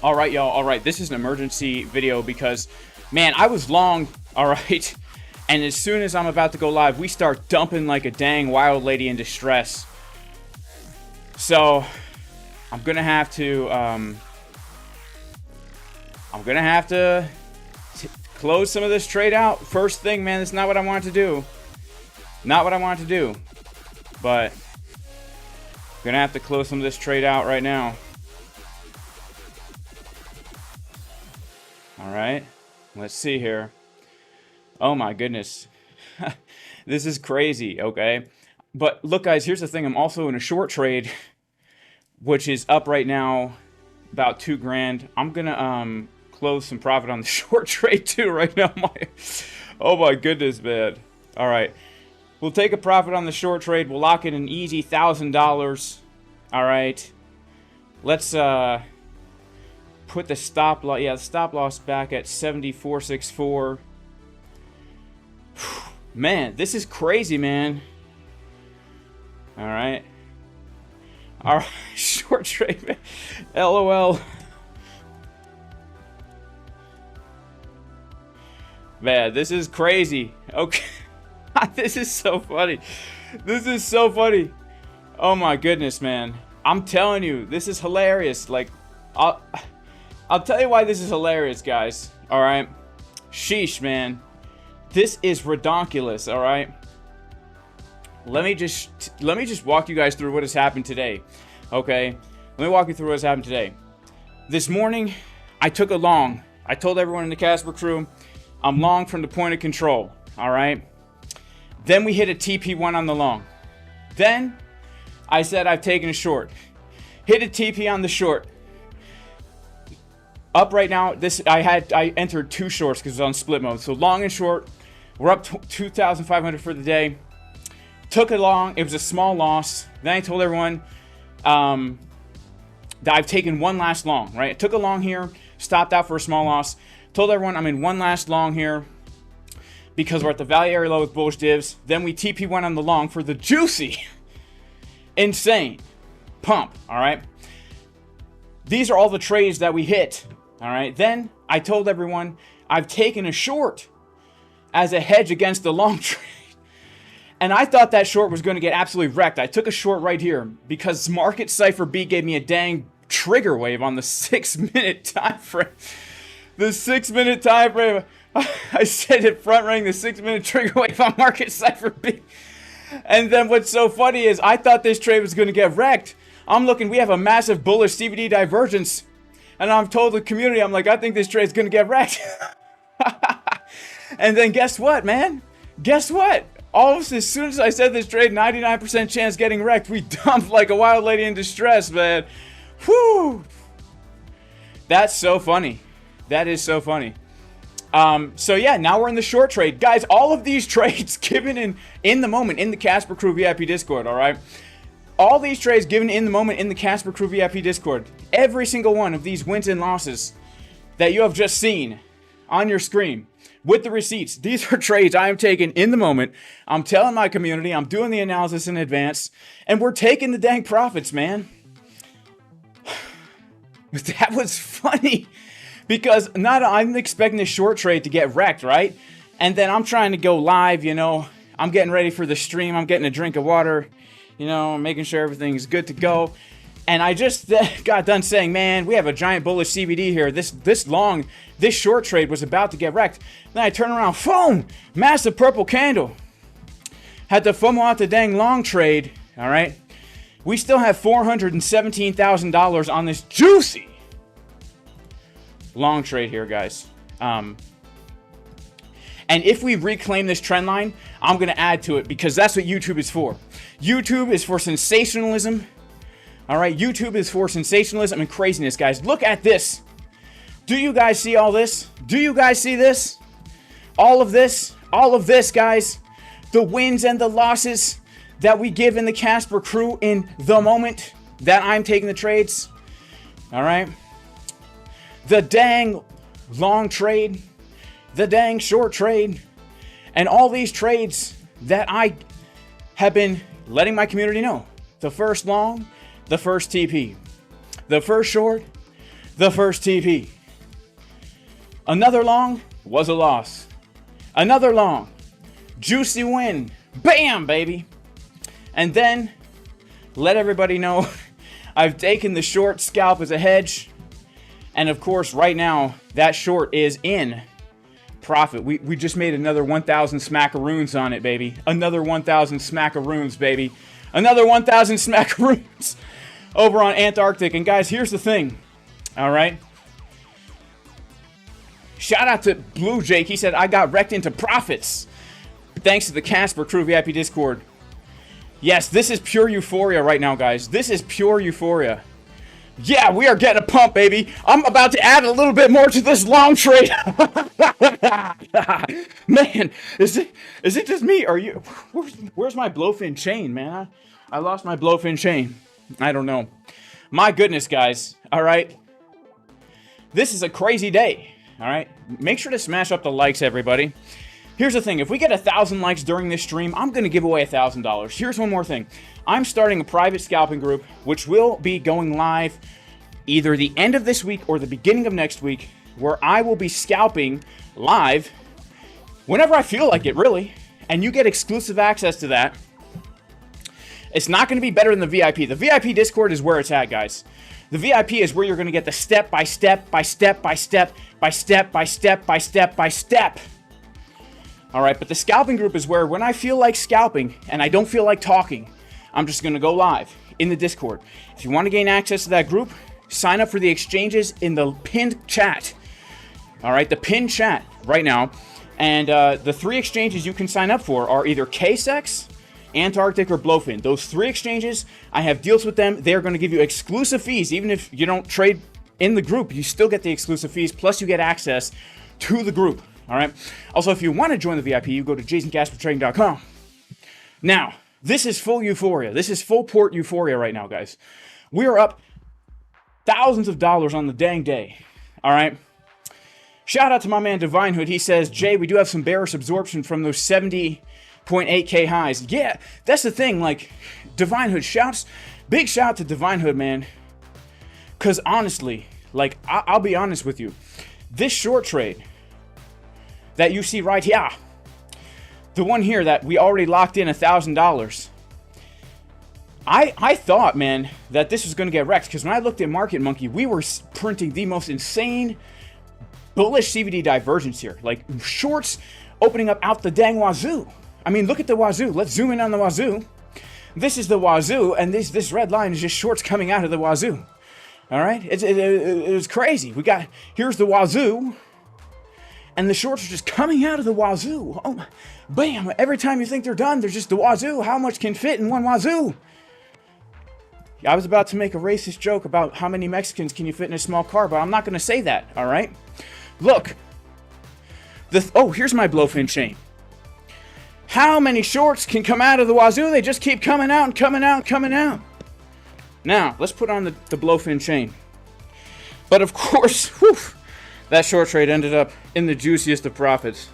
All right, y'all. All right, this is an emergency video because, man, I was long. All right, and as soon as I'm about to go live, we start dumping like a dang wild lady in distress. So I'm gonna have to close some of this trade out first thing, man. That's not what I wanted to do. Not what I wanted to do. But I'm gonna have to close some of this trade out right now. All right, let's see here. Oh my goodness. This is crazy, okay? But look, guys, here's the thing. I'm also in a short trade, which is up right now about 2 grand. I'm gonna close some profit on the short trade too right now. Oh my goodness, man. All right, we'll take a profit on the short trade. We'll lock in an easy $1,000. All right, let's put the stop loss. Yeah, the stop loss back at 74.64. Man, this is crazy, man. All right. All right, short trade, man. LOL. Man, this is crazy. Okay. This is so funny. This is so funny. Oh my goodness, man. I'm telling you, this is hilarious. Like, I'll tell you why this is hilarious, guys. All right. Sheesh, man. This is redonkulous, all right? Let me just walk you guys through what has happened today. Okay? Let me walk you through what has happened today. This morning, I took a long. I told everyone in the Casper crew, I'm long from the point of control, all right? Then we hit a TP1 on the long. Then I said I've taken a short. Hit a TP on the short. Up right now, I entered 2 shorts because it was on split mode. So long and short, we're up 2,500 for the day. Took it long. It was a small loss. Then I told everyone that I've taken one last long, right? I took a long here, stopped out for a small loss. Told everyone I'm in one last long here because we're at the value area low with bullish divs. Then we TP1 on the long for the juicy, insane pump, all right? These are all the trades that we hit. All right, then I told everyone I've taken a short as a hedge against the long trade. And I thought that short was going to get absolutely wrecked. I took a short right here because market Cipher B gave me a dang trigger wave on the 6-minute time frame. The 6-minute time frame. I said it front running the 6-minute trigger wave on market Cipher B. And then what's so funny is I thought this trade was going to get wrecked. I'm looking, we have a massive bullish CVD divergence. And I'm told the community, I'm like, I think this trade's going to get wrecked. And then guess what, man? Guess what? As soon as I said this trade, 99% chance getting wrecked, we dumped like a wild lady in distress, man. Whew. That's so funny. That is so funny. So yeah, now we're in the short trade. Guys, all of these trades given in the moment in the Casper Crew VIP Discord, all right? All these trades given in the moment in the Casper Crew VIP Discord. Every single one of these wins and losses that you have just seen on your screen with the receipts. These are trades I am taking in the moment. I'm telling my community. I'm doing the analysis in advance. And we're taking the dang profits, man. That was funny. Because I'm expecting this short trade to get wrecked, right? And then I'm trying to go live, you know. I'm getting ready for the stream. I'm getting a drink of water. You know, making sure everything's good to go. And I just got done saying, man, we have a giant bullish CVD here. This short trade was about to get wrecked. Then I turn around, boom, massive purple candle. Had to FOMO out the dang long trade, all right? We still have $417,000 on this juicy long trade here, guys. And if we reclaim this trend line, I'm going to add to it because that's what YouTube is for. YouTube is for sensationalism. All right, YouTube is for sensationalism and craziness, guys. Look at this. Do you guys see all this? Do you guys see this? All of this? All of this, guys. The wins and the losses that we give in the Casper Crew in the moment that I'm taking the trades. All right. The dang long trade. The dang short trade. And all these trades that I have been letting my community know. The first long, the first TP, the first short, the first TP. Another long was a loss. Another long. Juicy win. Bam, baby. And then, let everybody know, I've taken the short scalp as a hedge. And of course, right now, that short is in profit. We just made another 1,000 smackaroons on it, baby. Another 1,000 smackaroons, baby. Another 1,000 smackaroons over on Antarctic. And guys, here's the thing. All right. Shout out to Blue Jake. He said, I got wrecked into profits. Thanks to the Casper Crew VIP Discord. Yes, this is pure euphoria right now, guys. This is pure euphoria. Yeah, we are getting a pump, baby. I'm about to add a little bit more to this long trade. Man, is it just me? Are you? Where's my BLOFIN chain, man? I lost my BLOFIN chain. I don't know. My goodness, guys. All right. This is a crazy day. All right. Make sure to smash up the likes, everybody. Here's the thing. If we get 1,000 likes during this stream, I'm going to give away $1,000. Here's one more thing. I'm starting a private scalping group, which will be going live either the end of this week or the beginning of next week, where I will be scalping live whenever I feel like it, really. And you get exclusive access to that. It's not going to be better than the VIP. The VIP Discord is where it's at, guys. The VIP is where you're going to get the step by step, by step, by step, by step, by step, by step, by step. All right, but the scalping group is where when I feel like scalping and I don't feel like talking, I'm just going to go live in the Discord. If you want to gain access to that group, sign up for the exchanges in the pinned chat. All right, the pinned chat right now. And the 3 exchanges you can sign up for are either KCEX, Antarctic, or BLOFIN. Those 3 exchanges, I have deals with them. They're going to give you exclusive fees. Even if you don't trade in the group, you still get the exclusive fees, plus you get access to the group. All right. Also, if you want to join the VIP, you go to JasonCasperTrading.com. Now, this is full euphoria. This is full port euphoria right now, guys. We are up thousands of dollars on the dang day. All right. Shout out to my man Divine Hood. He says, Jay, we do have some bearish absorption from those 70.8K highs. Yeah, that's the thing. Like, Divine Hood, big shout to Divine Hood, man. Because honestly, like, I'll be honest with you. This short trade that you see right here, the one here that we already locked in $1,000, I thought, man, that this was going to get wrecked, because when I looked at Market Monkey, we were printing the most insane bullish CVD divergence here. Like, shorts opening up out the dang wazoo. I mean, look at the wazoo. Let's zoom in on the wazoo. This is the wazoo, and this red line is just shorts coming out of the wazoo. All right? It was crazy. Here's the wazoo, and the shorts are just coming out of the wazoo. Oh, bam. Every time you think they're done, there's just the wazoo. How much can fit in one wazoo? I was about to make a racist joke about how many Mexicans can you fit in a small car, but I'm not going to say that, all right? Look. Here's my BLOFIN chain. How many shorts can come out of the wazoo? They just keep coming out and coming out and coming out. Now, let's put on the BLOFIN chain. But of course, whew, that short trade ended up in the juiciest of profits.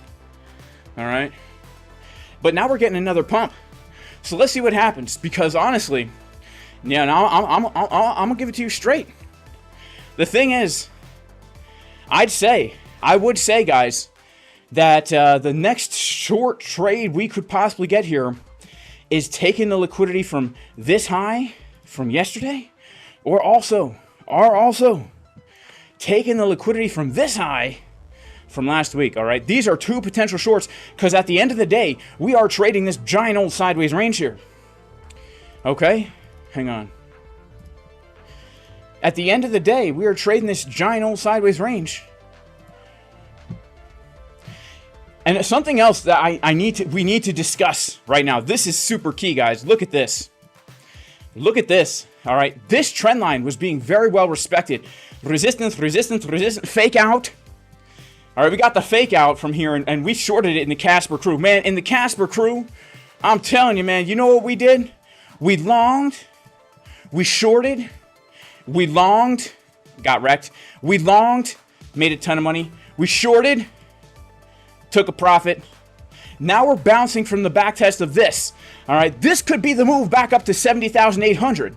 All right? But now we're getting another pump. So let's see what happens. Because honestly, yeah, now I'm going to give it to you straight. The thing is, I would say, guys, that the next short trade we could possibly get here is taking the liquidity from this high from yesterday, or also taking the liquidity from this high from last week. All right, these are 2 potential shorts, because at the end of the day, we are trading this giant old sideways range here. Okay, hang on. At the end of the day, we are trading this giant old sideways range. And something else that we need to discuss right now. This is super key, guys. Look at this. Look at this. All right. This trend line was being very well respected. Resistance, resistance, resistance. Fake out. All right. We got the fake out from here, and we shorted it in the Casper Crew. Man, in the Casper Crew, I'm telling you, man, you know what we did? We longed. We shorted. We longed. Got wrecked. We longed. Made a ton of money. We shorted. Took a profit. Now we're bouncing from the back test of this. All right, this could be the move back up to 70,800.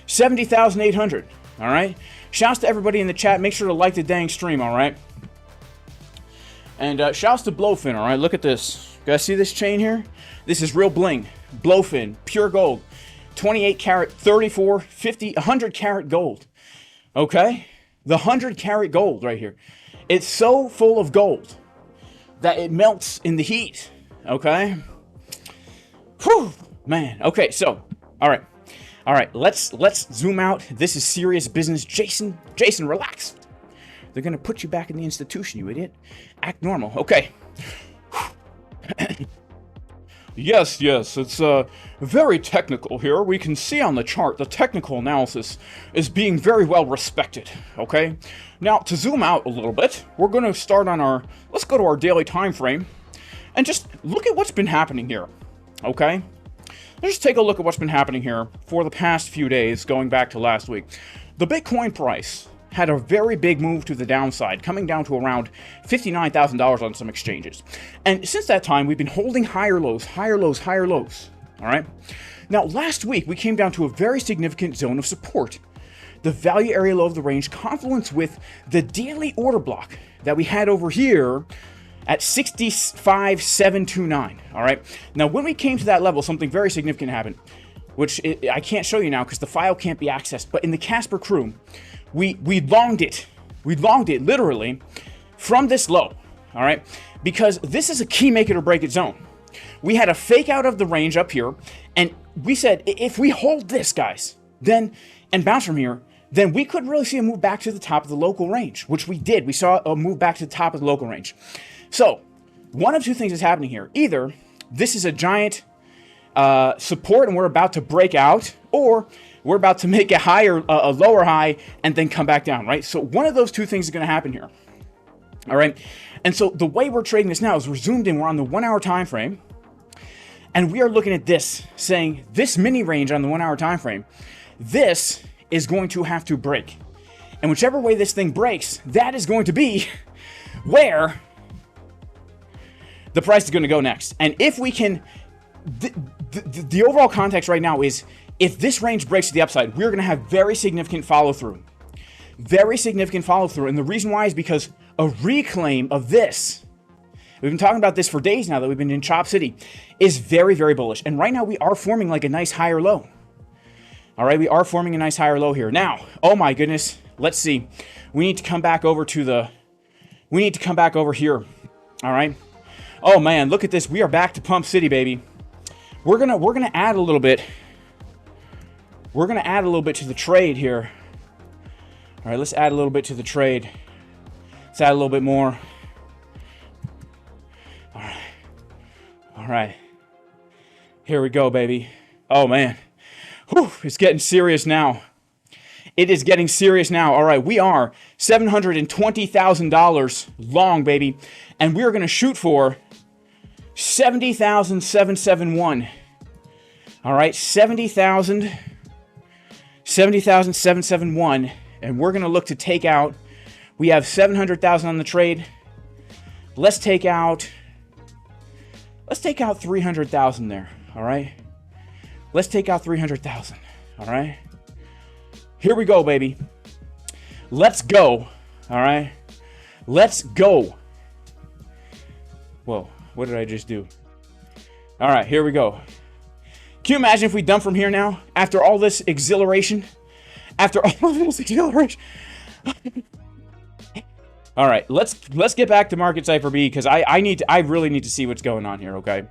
70,800. All right. Shouts to everybody in the chat. Make sure to like the dang stream. All right. And shouts to BLOFIN. All right. Look at this. You guys see this chain here? This is real bling. BLOFIN, pure gold, 28 karat, 34, 50, 100 karat gold. Okay. The 100 karat gold right here. It's so full of gold that it melts in the heat. Okay. Whew, man. Okay. So, all right. All right, let's zoom out. This is serious business. Jason, relax. They're going to put you back in the institution, you idiot. Act normal. Okay. Yes, it's very technical here. We can see on the chart the technical analysis is being very well respected, okay? Now, to zoom out a little bit, we're going to start on our, let's go to our daily time frame and just look at what's been happening here, okay? Let's just take a look at what's been happening here for the past few days, going back to last week. The Bitcoin price had a very big move to the downside, coming down to around $59,000 on some exchanges. And since that time, we've been holding higher lows, higher lows, higher lows, all right? Now, last week, we came down to a very significant zone of support. The value area low of the range confluence with the daily order block that we had over here at 65,729, all right? Now, when we came to that level, something very significant happened, which I can't show you now because the file can't be accessed, but in the Casper crew, we longed it. We longed it, literally, from this low, all right? Because this is a key make it or break it zone. We had a fake out of the range up here, and we said, if we hold this, guys, then, and bounce from here, then we could really see a move back to the top of the local range, which we did. We saw a move back to the top of the local range. So, one of two things is happening here. Either this is a giant support and we're about to break out, or we're about to make a lower high and then come back down, right? So one of those two things is going to happen here. All right. And so the way we're trading this now is we're zoomed in. We're on the 1 hour time frame. And we are looking at this, saying this mini range on the 1 hour time frame, this is going to have to break. And whichever way this thing breaks, that is going to be where the price is going to go next. And if we can, the overall context right now is if this range breaks to the upside, we're going to have very significant follow through. Very significant follow through. And the reason why is because a reclaim of this, we've been talking about this for days now that we've been in Chop City, is very, very bullish. And right now we are forming like a nice higher low. All right, we are forming a nice higher low here. Now, oh my goodness, let's see. We need to come back over to the, we need to come back over here. All right. Oh man, look at this. We are back to Pump City, baby. We're gonna add a little bit. We're gonna add a little bit to the trade here. All right, let's add a little bit to the trade. Let's add a little bit more. All right. All right. Here we go, baby. Oh man. Whew, it's getting serious now. It is getting serious now. All right, we are $720,000 long, baby. And we are going to shoot for 70,771. All right, 70,771. And we're going to look to take out, we have 700,000 on the trade. Let's take out 300,000 there. All right. Let's take out 300,000. All right. Here we go, baby. Let's go. All right. Let's go. Whoa, what did I just do? All right, here we go. Can you imagine if we dump from here now? After all this exhilaration? After all of this exhilaration? All right, let's get back to Market Cipher B because I really need to see what's going on here, okay?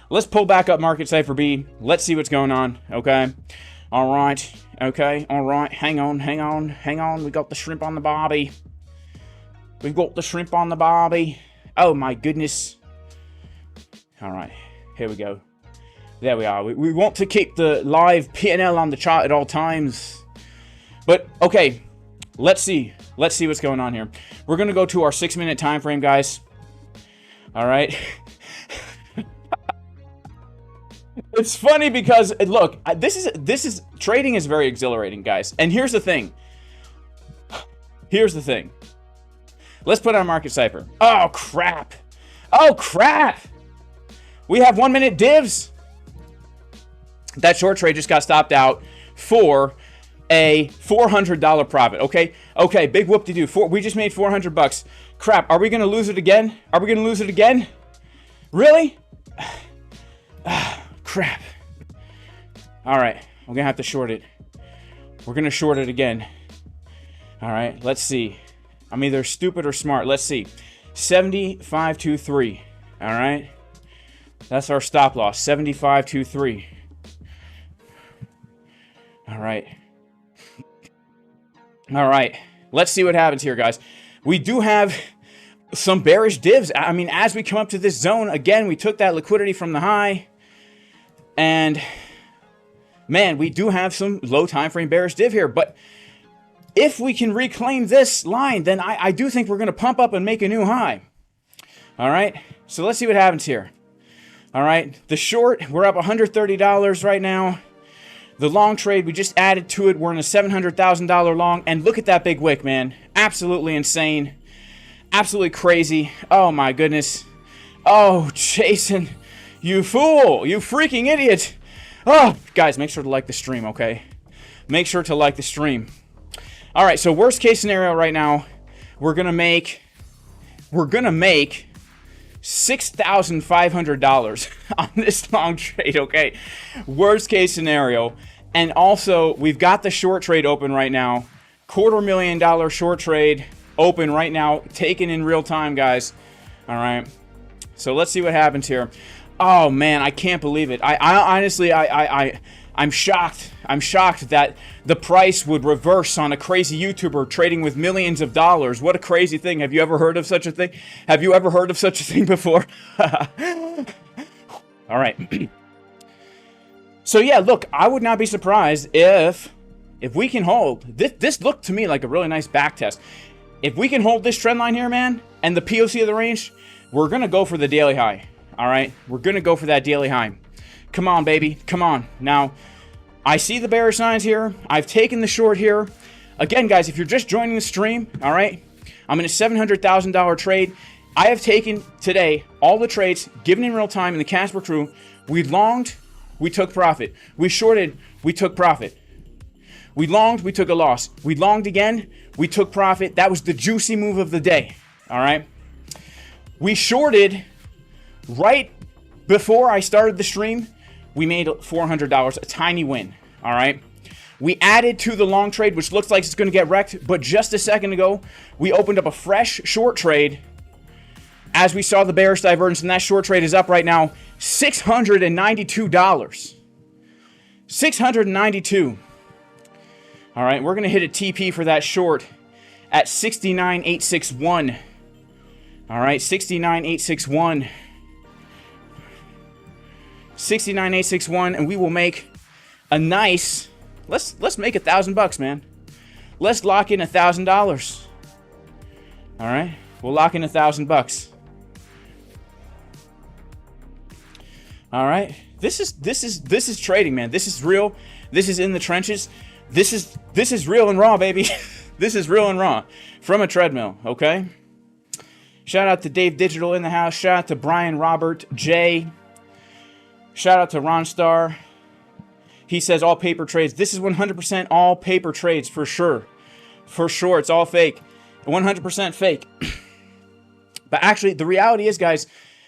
Let's pull back up Market Cipher B. Let's see what's going on, okay? All right, okay, all right. Hang on. We got the shrimp on the bobby. We've got the shrimp on the bobby. Oh my goodness. All right, here we go. There we are. We want to keep the live P&L on the chart at all times. But, okay, let's see. Let's see what's going on here. We're going to go to our 6-minute time frame, guys. All right. It's funny because, look, this is trading is very exhilarating, guys. And here's the thing. Here's the thing. Let's put on Market Cipher. Oh, crap. Oh, crap. We have 1 minute divs. That short trade just got stopped out for a $400 profit. Okay, big whoop-de-doo. We just made 400 bucks. Crap, are we going to lose it again? Are we going to lose it again? Really? Crap. All right, we're going to have to short it. We're going to short it again. All right, let's see. I'm either stupid or smart. Let's see. 75.23. All right. That's our stop loss. 75.23. All right. All right. Let's see what happens here, guys. We do have some bearish divs. I mean, as we come up to this zone, again, we took that liquidity from the high. And, man, we do have some low time frame bearish div here. But if we can reclaim this line, then I do think we're going to pump up and make a new high. All right. So let's see what happens here. All right. The short, we're up $130 right now. The long trade, we just added to it. We're in a $700,000 long. And look at that big wick, man. Absolutely insane. Absolutely crazy. Oh, my goodness. Oh, Jason, you fool. You freaking idiot. Oh, guys, make sure to like the stream, okay? Make sure to like the stream. All right, so worst case scenario right now, we're going to make $6,500 on this long trade, okay? Worst case scenario. And also, we've got the short trade open right now. $250,000 short trade open right now, taken in real time, guys. All right. So let's see what happens here. Oh man, I can't believe it. I honestly, I'm shocked. I'm shocked that the price would reverse on a crazy YouTuber trading with millions of dollars. What a crazy thing. Have you ever heard of such a thing? Have you ever heard of such a thing before? All right. So yeah, look, I would not be surprised if we can hold. This looked to me like a really nice back test. If we can hold this trend line here, man, and the POC of the range, we're going to go for the daily high. All right? We're going to go for that daily high. Come on, baby. Come on. Now, I see the bearish signs here. I've taken the short here. Again, guys, if you're just joining the stream, all right, I'm in a $700,000 trade. I have taken today all the trades given in real time in the Casper crew. We longed, we took profit. We shorted, we took profit. We longed, we took a loss. We longed again, we took profit. That was the juicy move of the day, all right? We shorted right before I started the stream. We made $400, a tiny win, all right? We added to the long trade, which looks like it's going to get wrecked, but just a second ago, we opened up a fresh short trade as we saw the bearish divergence, and that short trade is up right now $692. $692. All right, we're going to hit a TP for that short at 69,861. All right, 69,861. 69,861, and we will make a nice, let's make $1,000, man. Let's lock in $1,000. All right, we'll lock in $1,000. All right, this is trading, man. This is real. This is in the trenches. This is real and raw, baby. This is real and raw from a treadmill. Okay. Shout out to Dave Digital in the house. Shout out to Brian, Robert, Jay. Shout out to Ron Star. He says all paper trades. This is 100% all paper trades for sure. For sure, it's all fake. 100% fake. But actually, the reality is, guys,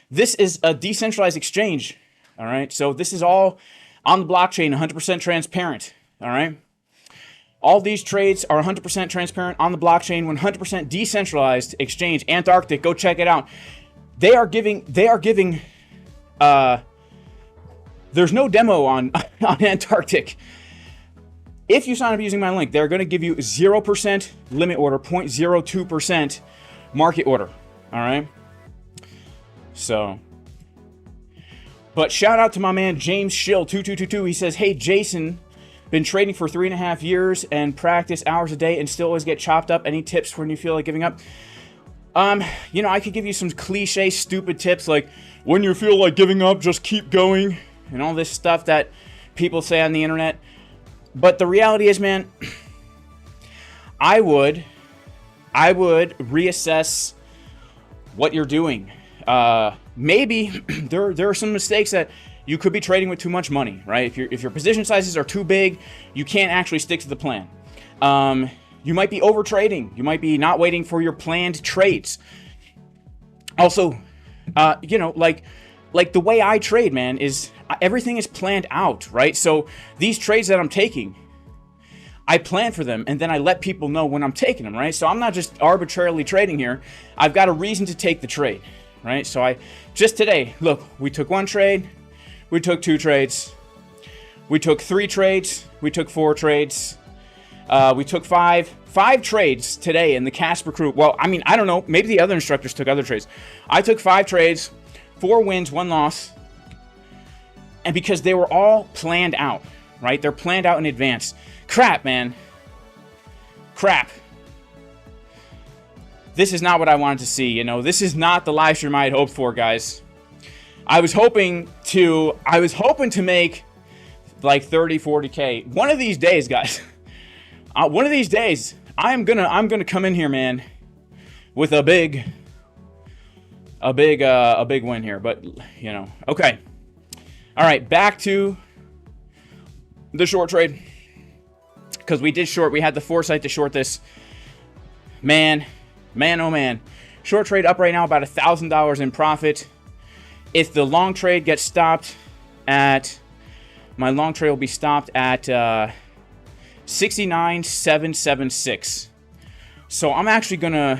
this is a decentralized exchange. All right, so this is all on the blockchain, 100% transparent. All right, all these trades are 100% transparent on the blockchain, 100% decentralized exchange. Antarctic, go check it out. They are giving. There's no demo on Antarctic. If you sign up using my link, they're going to give you 0% limit order, 0.02% market order. All right, so. But shout out to my man James Schill 2222. He says, "Hey Jason, been trading for 3.5 years and practice hours a day and still always get chopped up. Any tips when you feel like giving up?" You know, I could give you some cliche, stupid tips like when you feel like giving up, just keep going, and all this stuff that people say on the internet. But the reality is, man, I would reassess what you're doing. Maybe there are some mistakes that you could be trading with too much money, right? If your position sizes are too big, you can't actually stick to the plan. You might be over trading. You might be not waiting for your planned trades. Also, you know, like the way I trade, man, is everything is planned out, right? So these trades that I'm taking, I plan for them, and then I let people know when I'm taking them, right? So I'm not just arbitrarily trading here. I've got a reason to take the trade, right? So just today, look, we took 1 trade, we took 2 trades, we took 3 trades, we took 4 trades, we took 5 trades today in the Casper crew. Well, I mean, I don't know, maybe the other instructors took other trades. I took 5 trades, 4 wins, 1 loss, and because they were all planned out, right? They're planned out in advance. Crap, man. Crap. This is not what I wanted to see, you know. This is not the live stream I had hoped for, guys. I was hoping to make like 30, 40K. One of these days, guys. One of these days, I'm gonna come in here, man, with a big win here. But you know, okay. All right, back to the short trade. Because we did short. We had the foresight to short this. Man, oh man. Short trade up right now about $1,000 in profit. If the long trade gets stopped at... My long trade will be stopped at 69,776. So I'm actually gonna...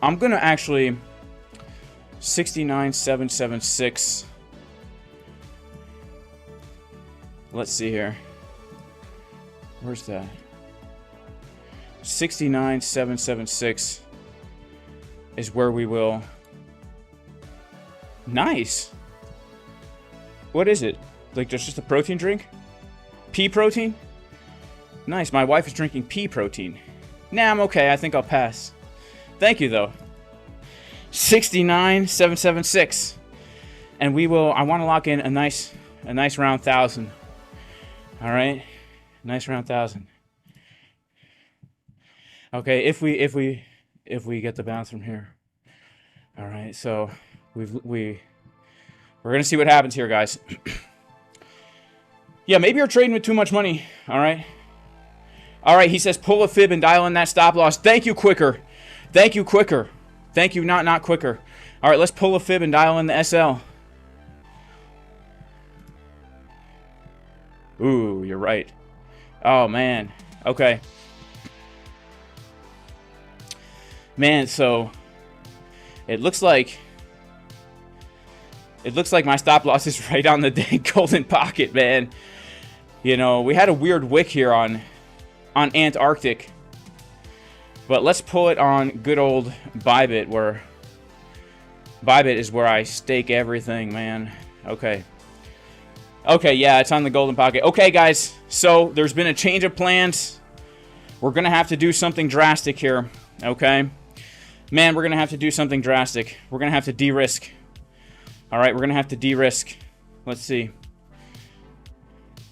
69,776. Let's see here. Where's that? 69,776 is where we will. Nice. What is it? Like just a protein drink? Pea protein? Nice. My wife is drinking pea protein. Nah, I'm okay. I think I'll pass. Thank you though. 69,776. And we will. I want to lock in a nice round 1,000. All right. Nice round 1,000. Okay, if we get the bounce from here. All right, so we're gonna see what happens here, guys. Yeah, maybe you're trading with too much money. All right. All right. He says pull a fib and dial in that stop loss. Thank you, Quicker. Thank you, Quicker. Thank you, not Quicker. All right, let's pull a fib and dial in the SL. Ooh, you're right. Oh, man. Okay. Man, so it looks like my stop loss is right on the dang golden pocket, man. You know, we had a weird wick here on Antarctic. But let's pull it on good old Bybit, where Bybit is where I stake everything, man. Okay. Okay, yeah, it's on the golden pocket. Okay, guys, so there's been a change of plans. We're going to have to do something drastic here, okay? Man, we're going to have to do something drastic. We're going to have to de-risk. All right, we're going to have to de-risk. Let's see.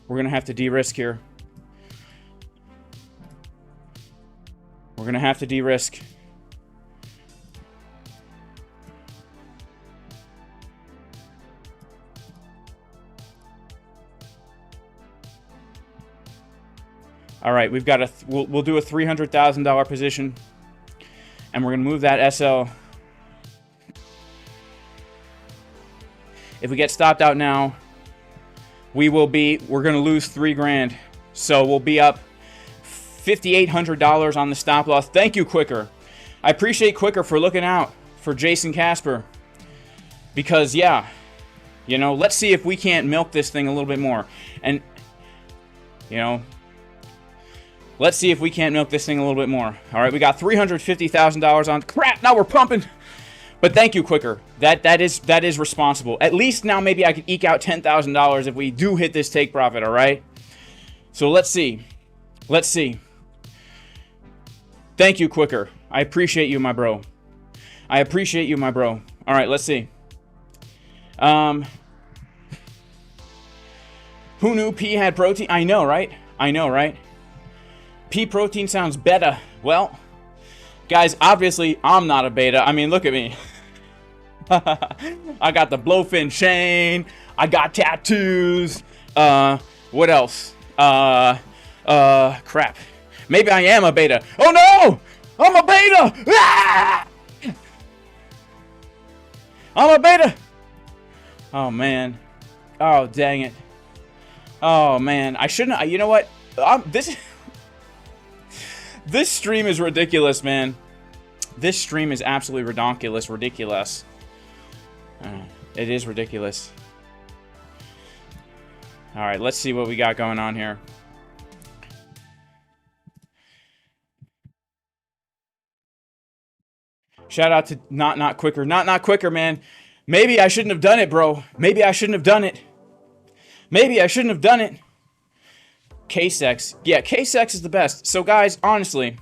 We're going to have to de-risk here. We're going to have to de-risk. All right, we've got we'll do a $300,000 position, and we're going to move that SL. If we get stopped out now, we're going to lose $3 grand. So we'll be up $5,800 on the stop loss. Thank you, Quicker. I appreciate Quicker for looking out for Jason Casper. Because, yeah, you know, let's see if we can't milk this thing a little bit more. And, you know, let's see if we can't milk this thing a little bit more. All right, we got $350,000 on. Crap, now we're pumping. But thank you, Quicker. That is responsible. At least now maybe I can eke out $10,000 if we do hit this take profit, all right? So let's see. Let's see. Thank you, Quicker. I appreciate you, my bro. I appreciate you, my bro. All right, let's see. Who knew pea had protein? I know, right? I know, right? Pea protein sounds better. Well, guys, obviously, I'm not a beta. I mean, look at me. I got the BLOFIN chain. I got tattoos. What else? Crap. Maybe I am a beta. Oh no! I'm a beta! Ah! I'm a beta! Oh man. Oh dang it. Oh man. I shouldn't. You know what? This stream is ridiculous, man. This stream is absolutely ridiculous. It is ridiculous. All right, let's see what we got going on here. Shout out to not quicker. Not quicker, man. Maybe I shouldn't have done it, bro. Maybe I shouldn't have done it. Maybe I shouldn't have done it. KCEX. Yeah, KCEX is the best. So guys, honestly,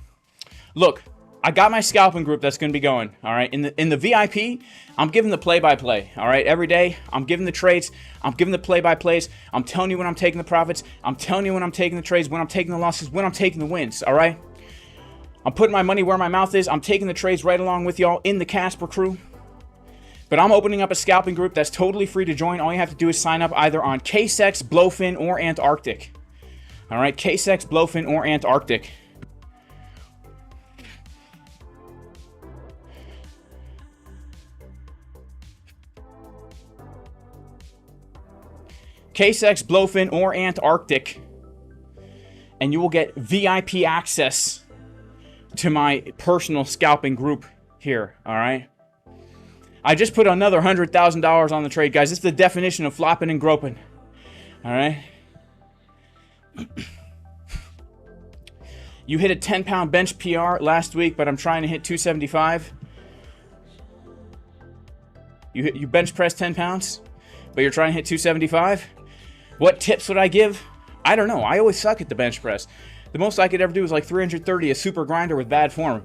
look, I got my scalping group that's going to be going, all right? In the VIP, I'm giving the play-by-play, all right? Every day, I'm giving the trades. I'm giving the play-by-plays. I'm telling you when I'm taking the profits. I'm telling you when I'm taking the trades, when I'm taking the losses, when I'm taking the wins, all right? I'm putting my money where my mouth is. I'm taking the trades right along with y'all in the Casper crew. But I'm opening up a scalping group that's totally free to join. All you have to do is sign up either on KCEX, BLOFIN, or ANTARCTIC. All right, KCEX, BLOFIN, or ANTARCTIC. KCEX, BLOFIN, or ANTARCTIC. And you will get VIP access to my personal scalping group here, all right? I just put another $100,000 on the trade, guys. It's the definition of flopping and groping, all right? You hit a 10-pound bench PR last week, but I'm trying to hit 275. You bench press 10 pounds, but you're trying to hit 275? What tips would I give? I don't know. I always suck at the bench press. The most I could ever do is like 330, a super grinder with bad form.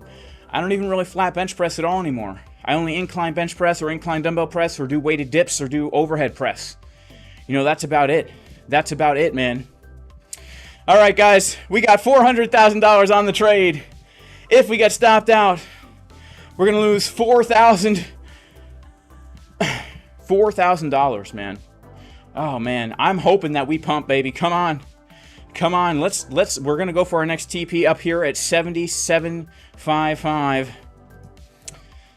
I don't even really flat bench press at all anymore. I only incline bench press or incline dumbbell press or do weighted dips or do overhead press. You know, that's about it. That's about it, man. All right, guys. We got $400,000 on the trade. If we get stopped out, we're going to lose $4,000, man. Oh, man. I'm hoping that we pump, baby. Come on. Come on. We're going to go for our next TP up here at 77.55.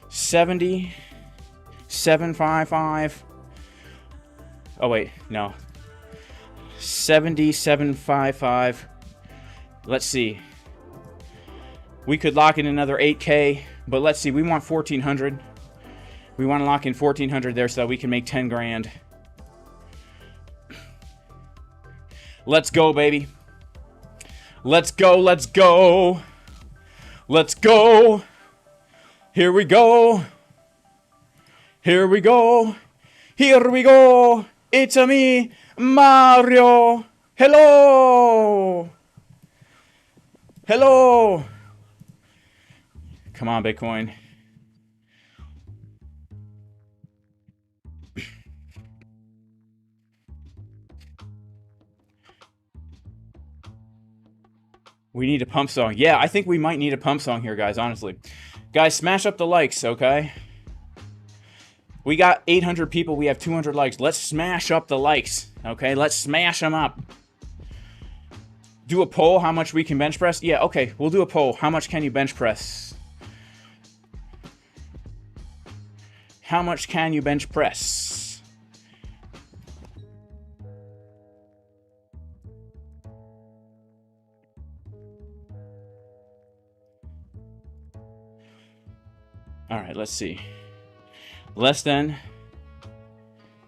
77.55. Oh, wait. No. 77.55. Let's see. We could lock in another 8K, but let's see. We want 1,400. We want to lock in 1,400 there so that we can make 10 grand. Let's go, baby. Let's go, let's go. Let's go. Here we go. Here we go. Here we go. It's a me, Mario. Hello. Hello. Come on, Bitcoin. We need a pump song. Yeah, I think we might need a pump song here, guys, honestly. Guys, smash up the likes, okay? We got 800 people. We have 200 likes. Let's smash up the likes, okay? Let's smash them up. Do a poll, how much we can bench press? Yeah, okay, we'll do a poll. How much can you bench press? How much can you bench press? All right, let's see. Less than.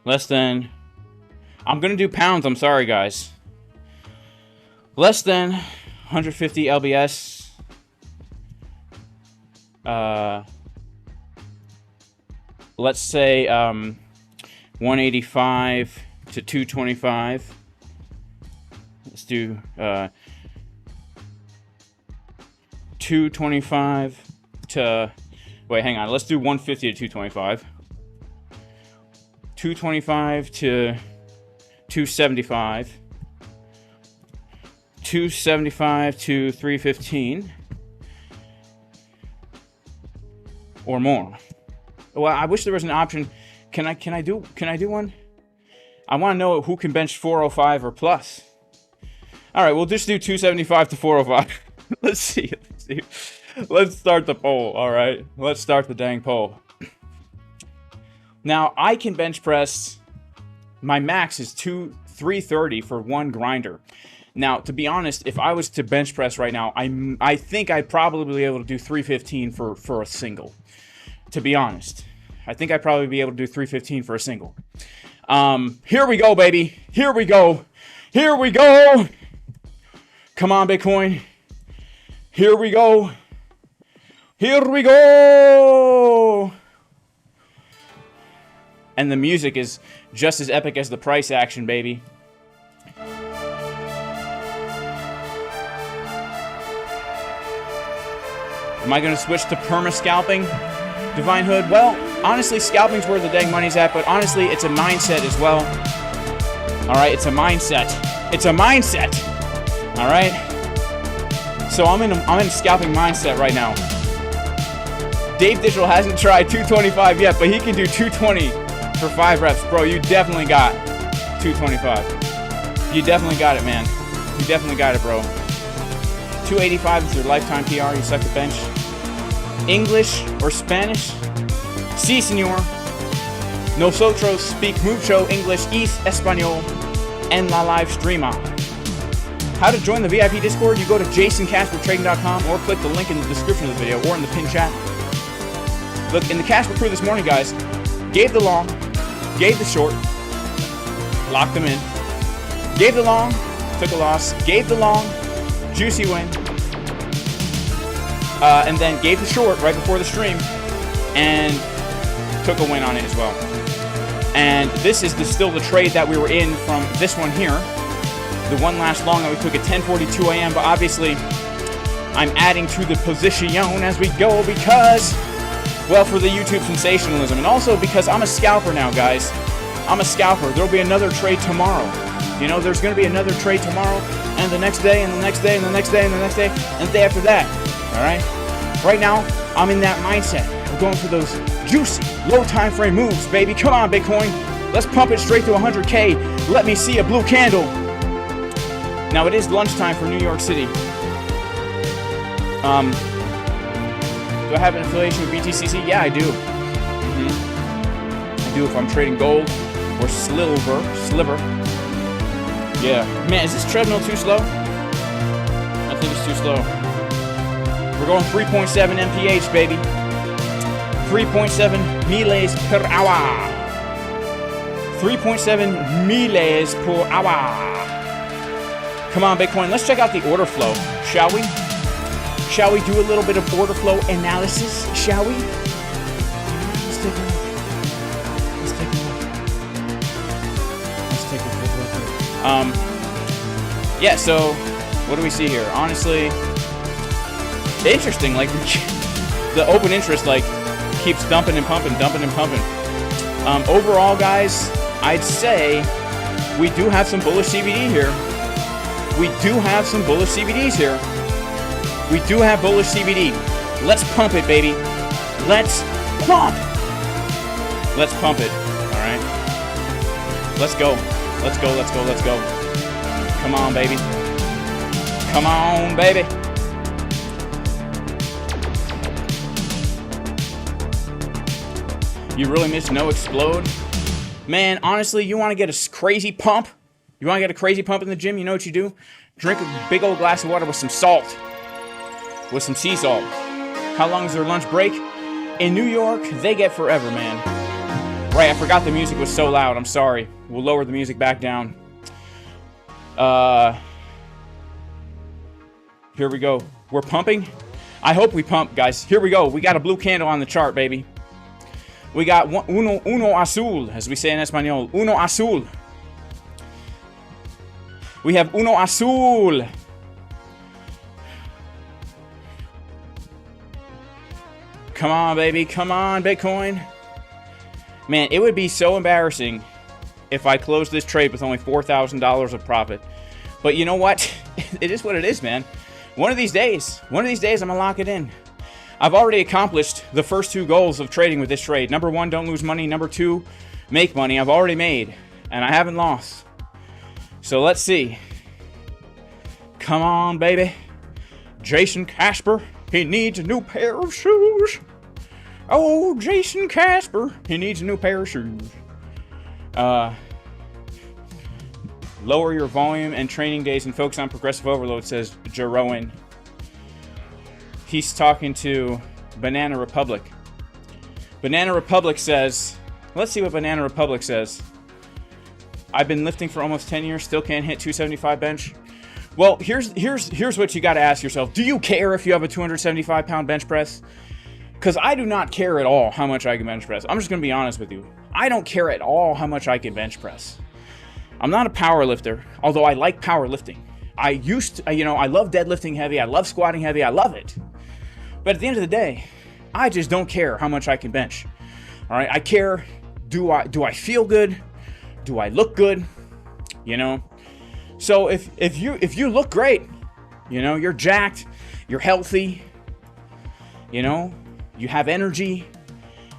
I'm going to do pounds. I'm sorry, guys. Less than 150 LBS. Let's say 185 to 225. Let's do 225 to... Wait, hang on. Let's do 150 to 225. 225 to 275. 275 to 315. Or more. Well, I wish there was an option. Can I do one? I want to know who can bench 405 or plus. All right, we'll just do 275 to 405. Let's see. Let's start the poll. All right, let's start the dang poll. Now I can bench press. My max is 330 for one grinder. Now, to be honest, if I was to bench press right now, I think I'd probably be able to do 315 for a single. To be honest, I think I'd probably be able to do 315 for a single. Here we go, baby. Here we go. Here we go. Come on, Bitcoin. Here we go. Here we go. And the music is just as epic as the price action, baby. Am I going to switch to perma scalping, Divine Hood? Well, honestly, scalping's where the dang money's at, but honestly, it's a mindset as well. All right, it's a mindset. It's a mindset. All right. So I'm in a scalping mindset right now. Dave Digital hasn't tried 225 yet, but he can do 220 for 5 reps, bro. You definitely got 225. You definitely got it, man. You definitely got it, bro. 285 is your lifetime PR. You suck the bench. English or Spanish? Sí, señor. Nosotros speak mucho English y español en la live streama. How to join the VIP Discord? You go to jasoncaspertrading.com or click the link in the description of the video or in the pinned chat. Look, in the Casper crew this morning, guys, gave the long, gave the short, locked them in. Gave the long, took a loss. Gave the long, juicy win. And then gave the short right before the stream and took a win on it as well. And this is still the trade that we were in from this one here. The one last long that we took at 10:42 a.m. But obviously, I'm adding to the position as we go because, well, for the YouTube sensationalism. And also because I'm a scalper now, guys. I'm a scalper. There'll be another trade tomorrow. You know, there's going to be another trade tomorrow, and the next day, and the next day, and the next day, and the next day, and the day after that. All right? Right now, I'm in that mindset. We're going for those juicy, low time frame moves, baby. Come on, Bitcoin. Let's pump it straight to 100K. Let me see a blue candle. Now, it is lunchtime for New York City. Do I have an affiliation with BTCC? Yeah, I do. I do if I'm trading gold or sliver. Yeah. Man, is this treadmill too slow? I think it's too slow. We're going 3.7 mph, baby. 3.7 miles per hour. 3.7 miles per hour. Come on, Bitcoin. Let's check out the order flow, shall we? Shall we do a little bit of order flow analysis? Shall we? Let's take a look. Let's take a quick look here. Yeah, so what do we see here? Honestly, interesting. Like, the open interest, like, keeps dumping and pumping. Overall, guys, I'd say we do have some bullish CBD here. We do have some bullish CBDs here. We do have bullish CBD. Let's pump it, baby. Let's pump. Let's pump it. All right. Let's go. Let's go. Let's go. Let's go. Come on, baby. Come on, baby. You really miss No Explode? Man, honestly, you want to get a crazy pump? You want to get a crazy pump in the gym? You know what you do? Drink a big old glass of water with some salt. With some sea salt. How long is their lunch break? In New York, they get forever, man. Right, I forgot the music was so loud. I'm sorry. We'll lower the music back down. Here we go. We're pumping? I hope we pump, guys. Here we go. We got a blue candle on the chart, baby. We got uno azul, as we say in Espanol. Uno azul. We have uno azul. Come on, baby. Come on, Bitcoin. Man, it would be so embarrassing if I closed this trade with only $4,000 of profit. But you know what? It is what it is, man. One of these days, I'm going to lock it in. I've already accomplished the first 2 goals of trading with this trade. Number 1, don't lose money. Number 2, make money. I've already made, and I haven't lost. So let's see. Come on, baby. Jason Casper, he needs a new pair of shoes. Oh, Jason Casper, he needs a new pair of shoes. Lower your volume and training days and focus on progressive overload, says Jeroen. He's talking to Banana Republic. Banana Republic says, let's see what Banana Republic says. I've been lifting for almost 10 years, still can't hit 275 bench. Well, here's what you got to ask yourself. Do you care if you have a 275-pound bench press? Because I do not care at all how much I can bench press. I'm just going to be honest with you. I don't care at all how much I can bench press. I'm not a power lifter, although I like power lifting. I love deadlifting heavy. I love squatting heavy. I love it. But at the end of the day, I just don't care how much I can bench. All right, I care. Do I feel good? Do I look good? You know. So if you look great, you know, you're jacked, you're healthy, you know, you have energy,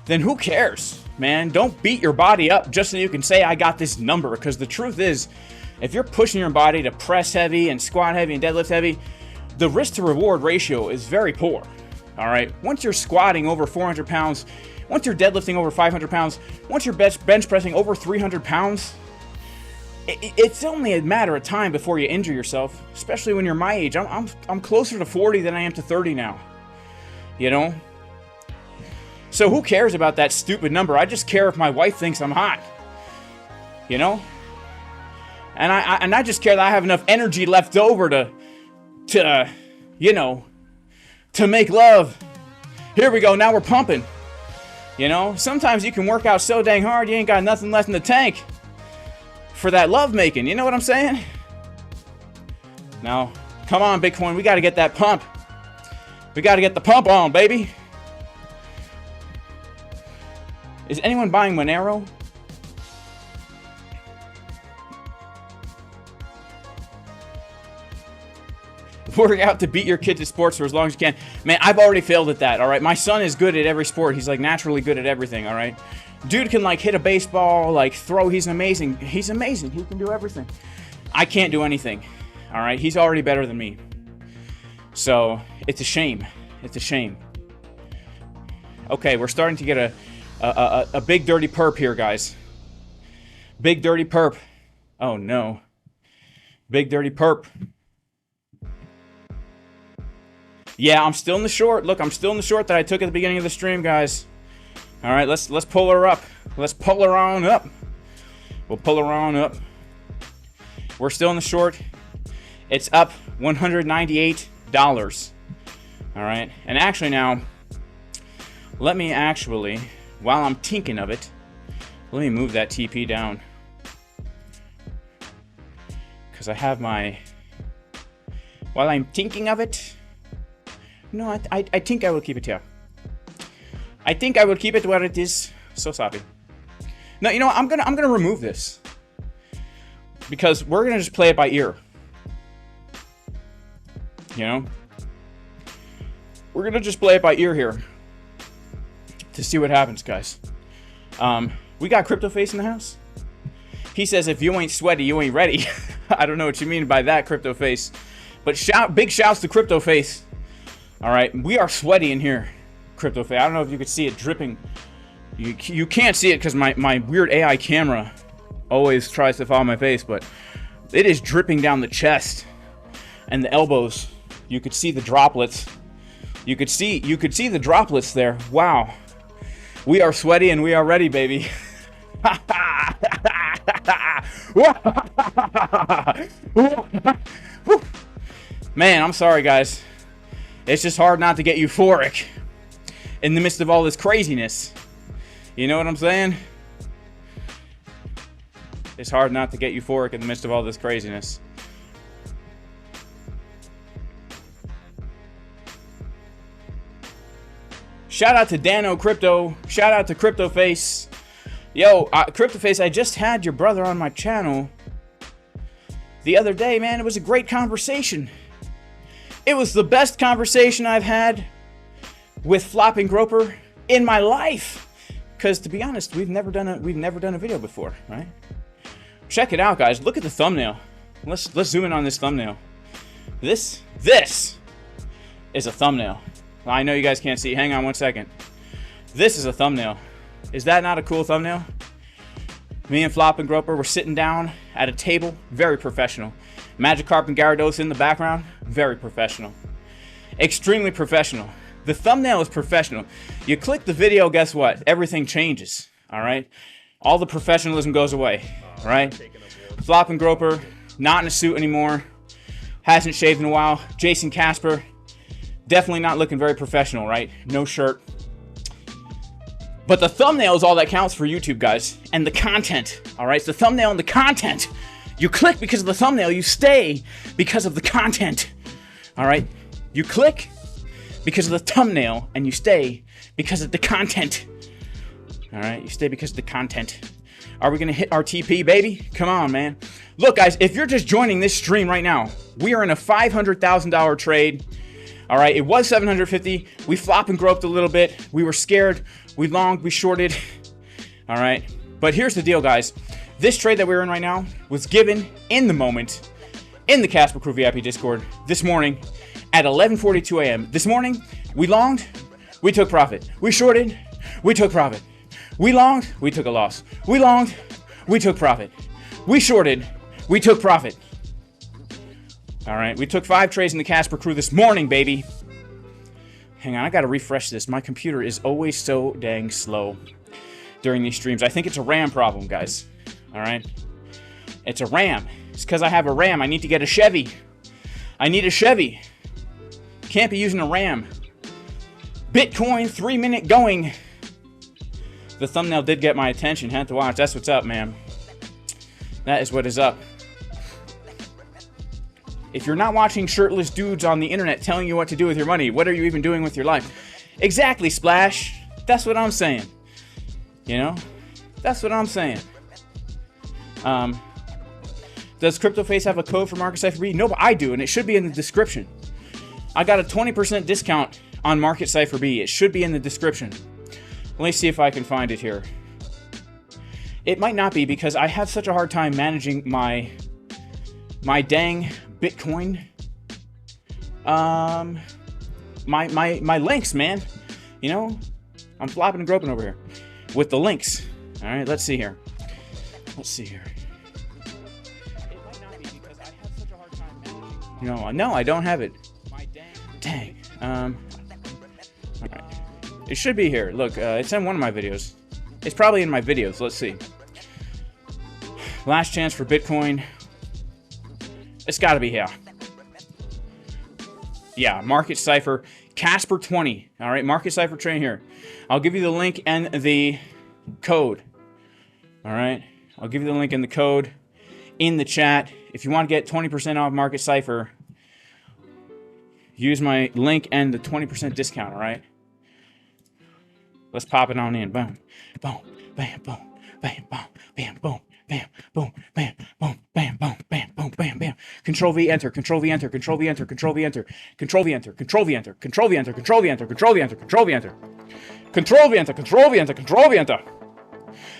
then who cares, man? Don't beat your body up just so you can say I got this number. Because the truth is, if you're pushing your body to press heavy and squat heavy and deadlift heavy, the risk to reward ratio is very poor. All right. Once you're squatting over 400 pounds, once you're deadlifting over 500 pounds, once you're bench pressing over 300 pounds, it's only a matter of time before you injure yourself, especially when you're my age. I'm closer to 40 than I am to 30 now. You know? So who cares about that stupid number? I just care if my wife thinks I'm hot. You know? And I just care that I have enough energy left over to you know, to make love. Here we go. Now we're pumping. You know? Sometimes you can work out so dang hard you ain't got nothing left in the tank for that love making. You know what I'm saying? Now, come on, Bitcoin. We got to get that pump. We got to get the pump on, baby. Is anyone buying Monero? Work out to beat your kid to sports for as long as you can. Man, I've already failed at that, all right? My son is good at every sport. He's, like, naturally good at everything, all right? Dude can, like, hit a baseball, like, throw. He's amazing. He's amazing. He can do everything. I can't do anything, all right? He's already better than me. So, it's a shame. It's a shame. Okay, we're starting to get a big dirty perp here, guys. Big dirty perp. Oh, no. Big dirty perp. Yeah, I'm still in the short. Look, I'm still in the short that I took at the beginning of the stream, guys. All right, let's pull her up. Let's pull her on up. We'll pull her on up. We're still in the short. It's up $198. All right, and actually now, let me actually, while I'm thinking of it, let me move that TP down. Because I have my, while I'm thinking of it, no, I think I will keep it here. I think I will keep it where it is. So sorry. No, you know what? I'm gonna remove this because we're gonna just play it by ear. You know, we're gonna just play it by ear here to see what happens, guys. We got Crypto Face in the house. He says, "If you ain't sweaty, you ain't ready." I don't know what you mean by that, Crypto Face, but big shouts to Crypto Face. All right, we are sweaty in here, Crypto Face. I don't know if you could see it dripping. You can't see it because my weird AI camera always tries to follow my face, but it is dripping down the chest and the elbows. You could see the droplets. You could see the droplets there. Wow, we are sweaty and we are ready, baby. Man, I'm sorry, guys. It's just hard not to get euphoric in the midst of all this craziness. You know what I'm saying? It's hard not to get euphoric in the midst of all this craziness. Shout out to Dano Crypto. Shout out to Crypto Face. Yo, Crypto Face, I just had your brother on my channel the other day, man. It was a great conversation. It was the best conversation I've had with flopping groper in my life. Because to be honest, we've never done a video before, right? Check it out, guys. Look at the thumbnail. Let's zoom in on this thumbnail. This is a thumbnail. I know you guys can't see. Hang on one second. This is a thumbnail. Is that not a cool thumbnail? Me and Flop and Groper were sitting down at a table. Very professional. Magikarp and Gyarados in the background. Very professional. Extremely professional. The thumbnail is professional. You click the video, guess what? Everything changes. All right? All the professionalism goes away. All right? Flop and Groper, not in a suit anymore. Hasn't shaved in a while. Jason Casper, definitely not looking very professional, right? No shirt. But the thumbnail is all that counts for YouTube, guys. And the content, all right? It's the thumbnail and the content. You click because of the thumbnail. You stay because of the content, all right? You click because of the thumbnail, and you stay because of the content, all right? You stay because of the content. Are we going to hit our TP, baby? Come on, man. Look, guys, if you're just joining this stream right now, we are in a $500,000 trade. All right, it was 750. We flop and groped a little bit. We were scared. We longed. We shorted. All right, but here's the deal, guys. This trade that we're in right now was given in the moment in the Casper Crew VIP Discord this morning at 11:42 a.m. This morning, we longed. We took profit. We shorted. We took profit. We longed. We took a loss. We longed. We took profit. We shorted. We took profit. All right, we took 5 trades in the Casper Crew this morning, baby. Hang on, I gotta refresh this. My computer is always so dang slow during these streams. I think it's a RAM problem, guys. All right, it's a RAM. It's because I have a RAM. I need to get a Chevy. I need a Chevy. Can't be using a RAM. Bitcoin 3-minute going. The thumbnail did get my attention. Had to watch. That's what's up, man. That is what is up. If you're not watching shirtless dudes on the internet telling you what to do with your money, what are you even doing with your life? Exactly, Splash. That's what I'm saying. You know? That's what I'm saying. Does CryptoFace have a code for Market Cipher B? No, but I do, and it should be in the description. I got a 20% discount on Market Cipher B. It should be in the description. Let me see if I can find it here. It might not be because I have such a hard time managing my dang Bitcoin. My links, man. You know, I'm flopping and groping over here with the links. All right, let's see here. Let's see here. It might not be because I have such a hard time managing. No, I don't have it. Dang. All right. It should be here. Look, it's in one of my videos. It's probably in my videos. Let's see. Last chance for Bitcoin. It's got to be here. Yeah, Market Cipher, Casper 20. All right, Market Cipher train here. I'll give you the link and the code. All right, I'll give you the link and the code in the chat. If you want to get 20% off Market Cipher, use my link and the 20% discount. All right. Let's pop it on in. Boom, boom, bam, boom, bam, boom, bam, boom. Bam, boom, bam, boom, bam, boom, bam, boom, bam, bam. Control V, enter, Control V, enter, Control V, enter, Control V, enter, Control V, enter, Control V, enter, Control V, enter, Control V, enter, Control V, enter, Control V, enter, Control V, enter, Control V, enter, Control V, enter,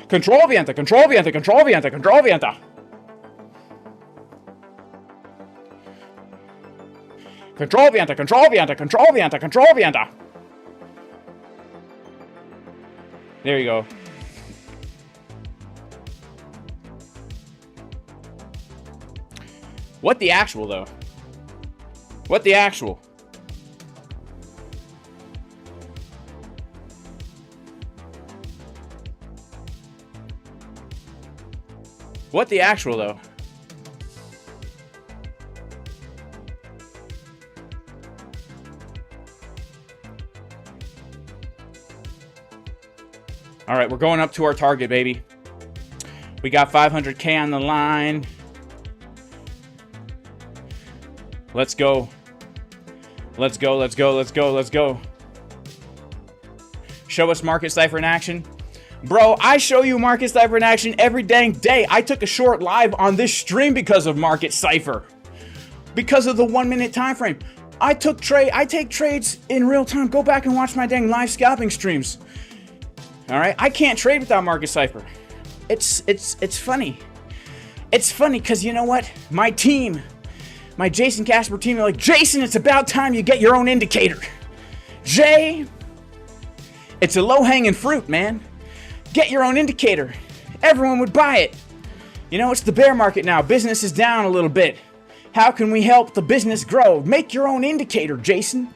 Control V, enter, Control V, enter, Control V, enter, Control V, enter. Control V, enter, Control V, enter, Control V, enter, Control V, enter. There you go. What the actual, though? What the actual? What the actual, though? All right, we're going up to our target, baby. We got 500K on the line. Let's go. Let's go, let's go, let's go, let's go. Show us Market Cipher in action. Bro, I show you Market Cipher in action every dang day. I took a short live on this stream because of Market Cipher. Because of the 1 minute time frame. I take trades in real time. Go back and watch my dang live scalping streams. All right, I can't trade without Market Cipher. It's funny. It's funny because you know what? My team, my Jason Casper team, are like, Jason, it's about time you get your own indicator. Jay, it's a low-hanging fruit, man. Get your own indicator. Everyone would buy it. You know, it's the bear market now. Business is down a little bit. How can we help the business grow? Make your own indicator, Jason.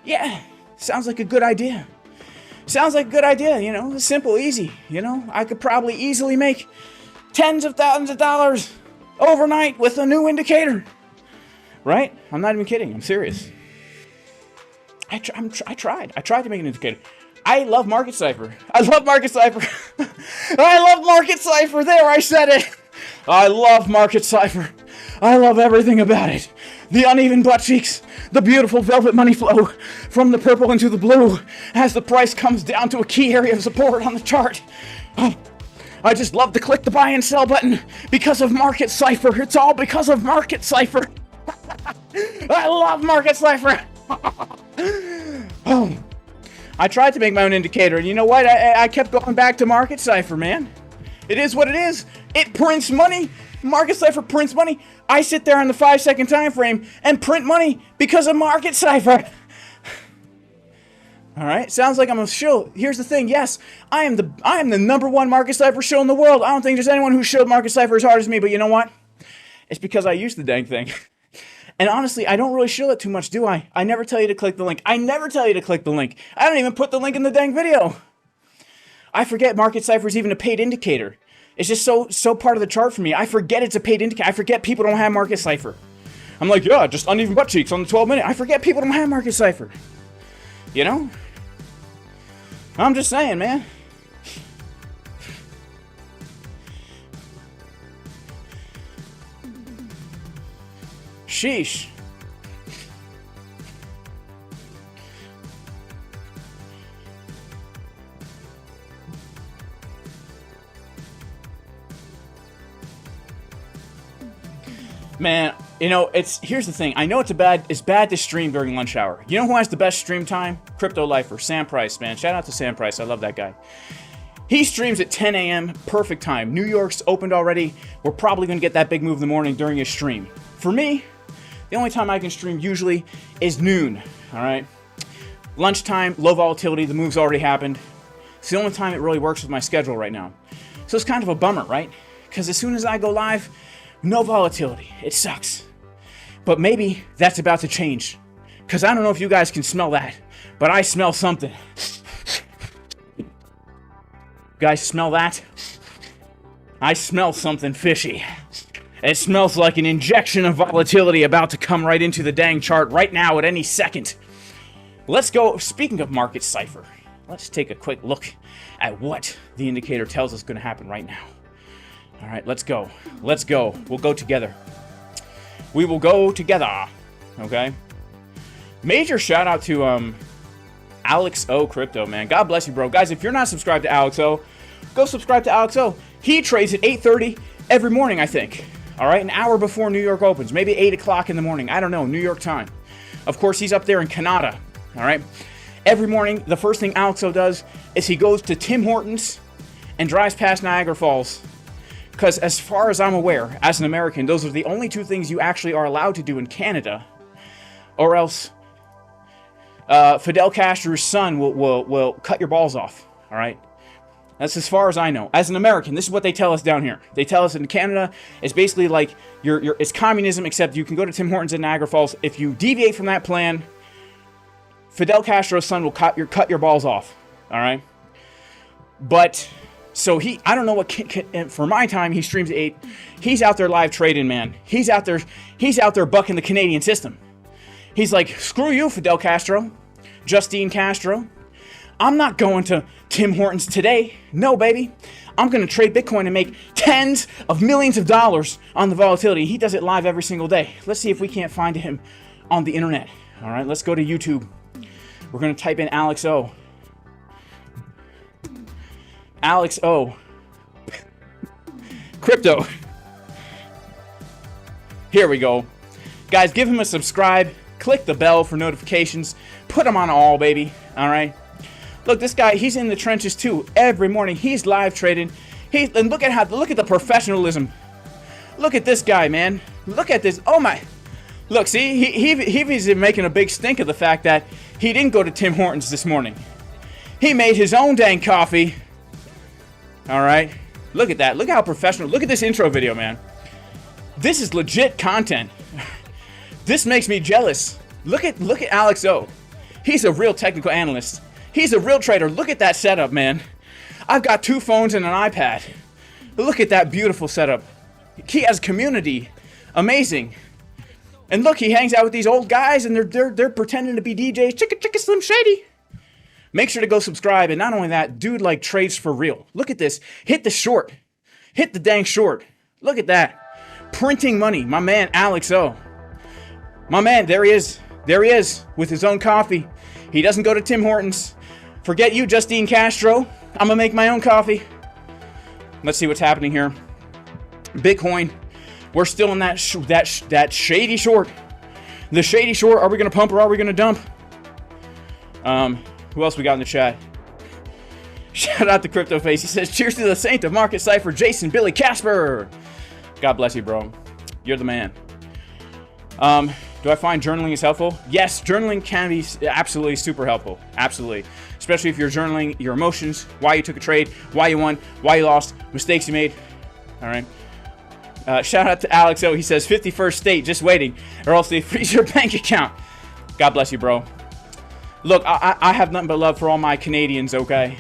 Yeah, sounds like a good idea. Sounds like a good idea, you know, simple, easy. You know, I could probably easily make tens of thousands of dollars overnight with a new indicator. Right? I'm not even kidding. I'm serious. I tried to make an indicator. I love Market Cipher. I love Market Cipher. I love Market Cipher. There, I said it. I love Market Cipher. I love everything about it. The uneven butt cheeks, the beautiful velvet money flow from the purple into the blue as the price comes down to a key area of support on the chart. Oh, I just love to click the buy and sell button because of Market Cipher. It's all because of Market Cipher. I love Market Cipher. Oh, I tried to make my own indicator, and you know what? I kept going back to Market Cipher, man. It is what it is. It prints money. Market Cipher prints money. I sit there on the 5-second time frame and print money because of Market Cipher. All right, sounds like I'm a shill. Here's the thing. Yes, I am the #1 Market Cipher shill in the world. I don't think there's anyone who shilled Market Cipher as hard as me. But you know what? It's because I use the dang thing. And honestly, I don't really shill it too much, do I? I never tell you to click the link. I never tell you to click the link. I don't even put the link in the dang video. I forget Market Cipher is even a paid indicator. It's just so part of the chart for me. I forget it's a paid indicator. I forget people don't have Market Cipher. I'm like, yeah, just uneven butt cheeks on the 12-minute. I forget people don't have Market Cipher. You know? I'm just saying, man. Sheesh. Man, you know, here's the thing. I know it's bad to stream during lunch hour. You know who has the best stream time? Crypto Lifer, Sam Price, man. Shout out to Sam Price. I love that guy. He streams at 10 a.m. Perfect time. New York's opened already. We're probably going to get that big move in the morning during his stream. For me, the only time I can stream usually is noon. All right? Lunchtime, low volatility. The move's already happened. It's the only time it really works with my schedule right now. So it's kind of a bummer, right? Because as soon as I go live, no volatility. It sucks. But maybe that's about to change. Because I don't know if you guys can smell that, but I smell something. You guys smell that? I smell something fishy. It smells like an injection of volatility about to come right into the dang chart right now at any second. Let's go. Speaking of Market Cipher, let's take a quick look at what the indicator tells us is going to happen right now. All right, let's go. Let's go. We'll go together. We will go together. Okay? Major shout out to Alex O Crypto, man. God bless you, bro. Guys, if you're not subscribed to Alex O, go subscribe to Alex O. He trades at 8:30 every morning, I think. All right, an hour before New York opens. Maybe 8 o'clock in the morning. I don't know, New York time. Of course, he's up there in Canada. All right? Every morning, the first thing Alex O does is he goes to Tim Hortons and drives past Niagara Falls. Because as far as I'm aware, as an American, those are the only two things you actually are allowed to do in Canada. Or else Fidel Castro's son will cut your balls off. All right? That's as far as I know. As an American, this is what they tell us down here. They tell us in Canada, it's basically like it's communism, except you can go to Tim Hortons in Niagara Falls. If you deviate from that plan, Fidel Castro's son will cut your balls off. All right? But so I don't know what, for my time, he streams at 8. He's out there live trading, man. He's out there bucking the Canadian system. He's like, screw you, Fidel Castro, Justine Castro. I'm not going to Tim Hortons today. No, baby. I'm going to trade Bitcoin and make tens of millions of dollars on the volatility. He does it live every single day. Let's see if we can't find him on the internet. All right, let's go to YouTube. We're going to type in Alex O. Alex O. Crypto. Here we go. Guys, give him a subscribe. Click the bell for notifications. Put them on all, baby. All right. Look, this guy, he's in the trenches too. Every morning, he's live trading. And look at the professionalism. Look at this guy, man. Look at this. Oh my. Look, see, he's making a big stink of the fact that he didn't go to Tim Hortons this morning. He made his own dang coffee. All right. Look at that. Look how professional. Look at this intro video, man. This is legit content. This makes me jealous. Look at Alex O. He's a real technical analyst. He's a real trader. Look at that setup, man. I've got 2 phones and an iPad. Look at that beautiful setup. He has community. Amazing. And look, he hangs out with these old guys and they're pretending to be DJs. Chicka Slim Shady. Make sure to go subscribe. And not only that, dude like trades for real. Look at this. Hit the short. Hit the dang short. Look at that. Printing money. My man, Alex O. My man, there he is. There he is with his own coffee. He doesn't go to Tim Hortons. Forget you, Justine Castro. I'm gonna make my own coffee. Let's see what's happening here. Bitcoin. We're still in that shady short. The shady short. Are we gonna pump or are we gonna dump? Who else we got in the chat? Shout out to Crypto Face. He says, cheers to the saint of market cipher, Jason Billy Casper. God bless you, bro. You're the man. Do I find journaling is helpful? Yes, journaling can be absolutely super helpful. Absolutely. Especially if you're journaling your emotions, why you took a trade, why you won, why you lost, mistakes you made. All right. Shout out to Alex O. He says, 51st state, just waiting, or else they freeze your bank account. God bless you, bro. Look, I have nothing but love for all my Canadians, okay?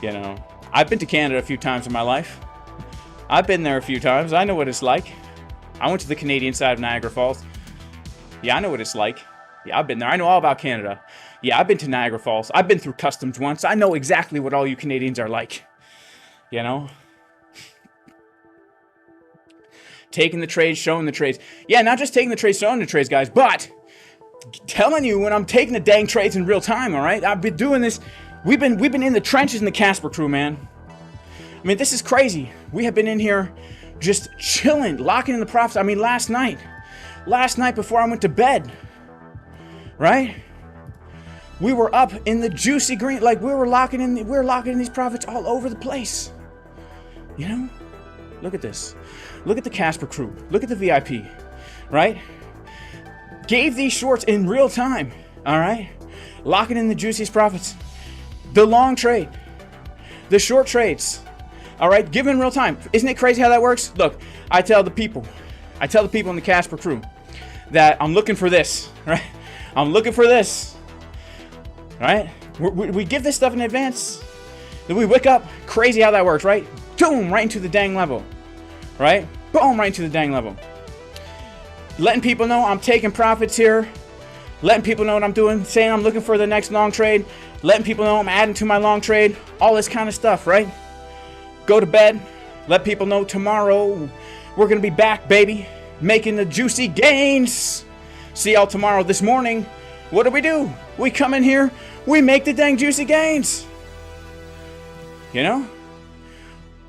You know, I've been to Canada a few times in my life. I've been there a few times. I know what it's like. I went to the Canadian side of Niagara Falls. Yeah, I know what it's like. Yeah, I've been there. I know all about Canada. Yeah, I've been to Niagara Falls. I've been through customs once. I know exactly what all you Canadians are like. You know? Taking the trades, showing the trades. Yeah, not just taking the trades, showing the trades, guys, but telling you when I'm taking the dang trades in real time, all right? I've been doing this. We've been in the trenches in the Casper crew, man. I mean, this is crazy. We have been in here just chilling, locking in the profits. I mean, last night before I went to bed, right? We were up in the juicy green, like we were locking in these profits all over the place. You know? Look at this. Look at the Casper crew. Look at the VIP, right? Gave these shorts in real time, all right? Locking in the juiciest profits. The long trade, the short trades, all right? Given real time. Isn't it crazy how that works? Look, I tell the people in the Casper crew that I'm looking for this, right? I'm looking for this, right? We give this stuff in advance. Then we wake up. Crazy how that works, right? Boom, right into the dang level, right? Boom, right into the dang level. Letting people know I'm taking profits here. Letting people know what I'm doing. Saying I'm looking for the next long trade. Letting people know I'm adding to my long trade. All this kind of stuff, right? Go to bed. Let people know tomorrow we're going to be back, baby. Making the juicy gains. See y'all tomorrow. This morning, what do? We come in here. We make the dang juicy gains. You know?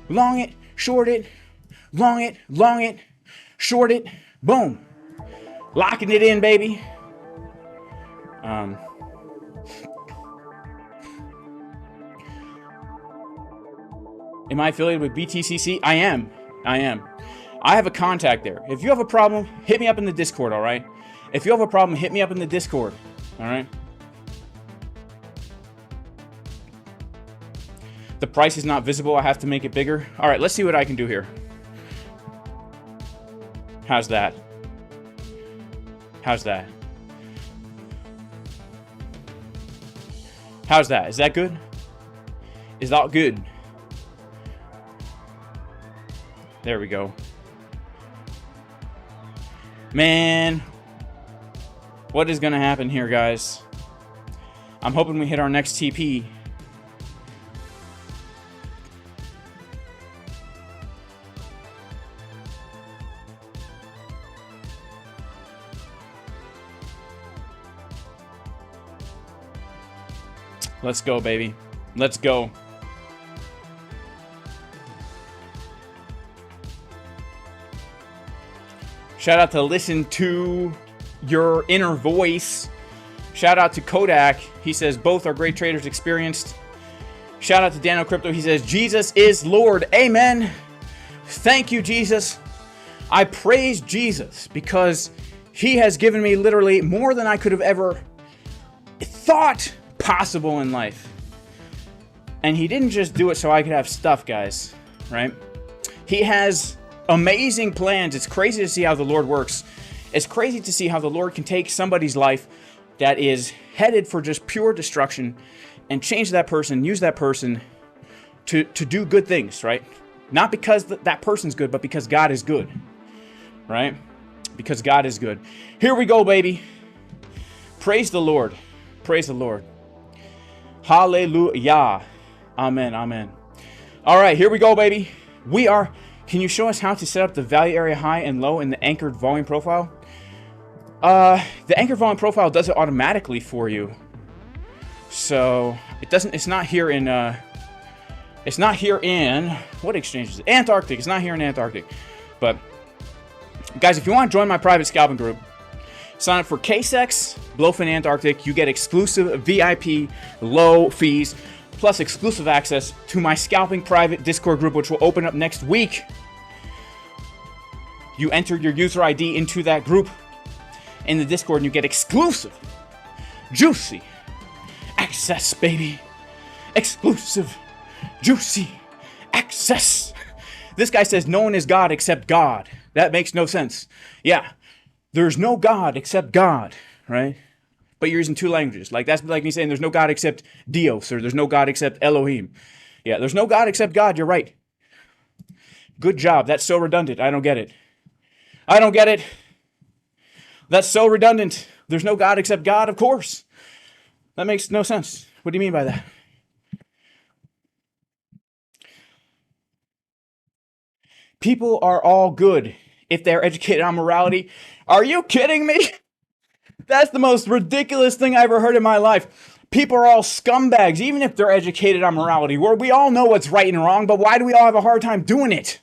Long it. Short it. Long it. Long it. Short it. Boom. Locking it in, baby. Am I affiliated with BTCC? I am. I have a contact there. If you have a problem, hit me up in the Discord, all right? If you have a problem, hit me up in the Discord, all right? The price is not visible. I have to make it bigger. All right, let's see what I can do here. How's that? How's that? How's that? Is that good? Is that good? There we go. Man, what is going to happen here, guys? I'm hoping we hit our next TP. Let's go, baby. Let's go. Shout out to Listen to Your Inner Voice. Shout out to Kodak. He says both are great traders, experienced. Shout out to Daniel Crypto. He says Jesus is Lord. Amen. Thank you, Jesus. I praise Jesus because he has given me literally more than I could have ever thought possible in life. And he didn't just do it so I could have stuff, guys, right? He has amazing plans. It's crazy to see how the Lord works. It's crazy to see how the Lord can take somebody's life that is headed for just pure destruction and change that person, use that person to do good things, right? Not because that person's good, but because God is good, right? Because God is good. Here we go, baby. Praise the Lord. Praise the Lord. Hallelujah. Amen. Amen. All right, here we go, baby. Can you show us how to set up the value area high and low in the anchored volume profile? The anchored volume profile does it automatically for you. So it's not here in, what exchange is it? Antarctic. It's not here in Antarctic. But guys, if you want to join my private scalping group, sign up for KCEX, BLOFIN Antarctic. You get exclusive VIP, low fees, plus exclusive access to my scalping private Discord group, which will open up next week. You enter your user ID into that group in the Discord, and you get exclusive, juicy access, baby. Exclusive, juicy access. This guy says no one is God except God. That makes no sense. Yeah, there's no God except God, right? But you're using two languages. Like, that's like me saying there's no God except Dios, or there's no God except Elohim. Yeah, there's no God except God. You're right. Good job. That's so redundant. I don't get it. I don't get it. That's so redundant. There's no God except God, of course. That makes no sense. What do you mean by that? People are all good if they're educated on morality. Are you kidding me? That's the most ridiculous thing I ever heard in my life. People are all scumbags, even if they're educated on morality. Where we all know what's right and wrong, but why do we all have a hard time doing it?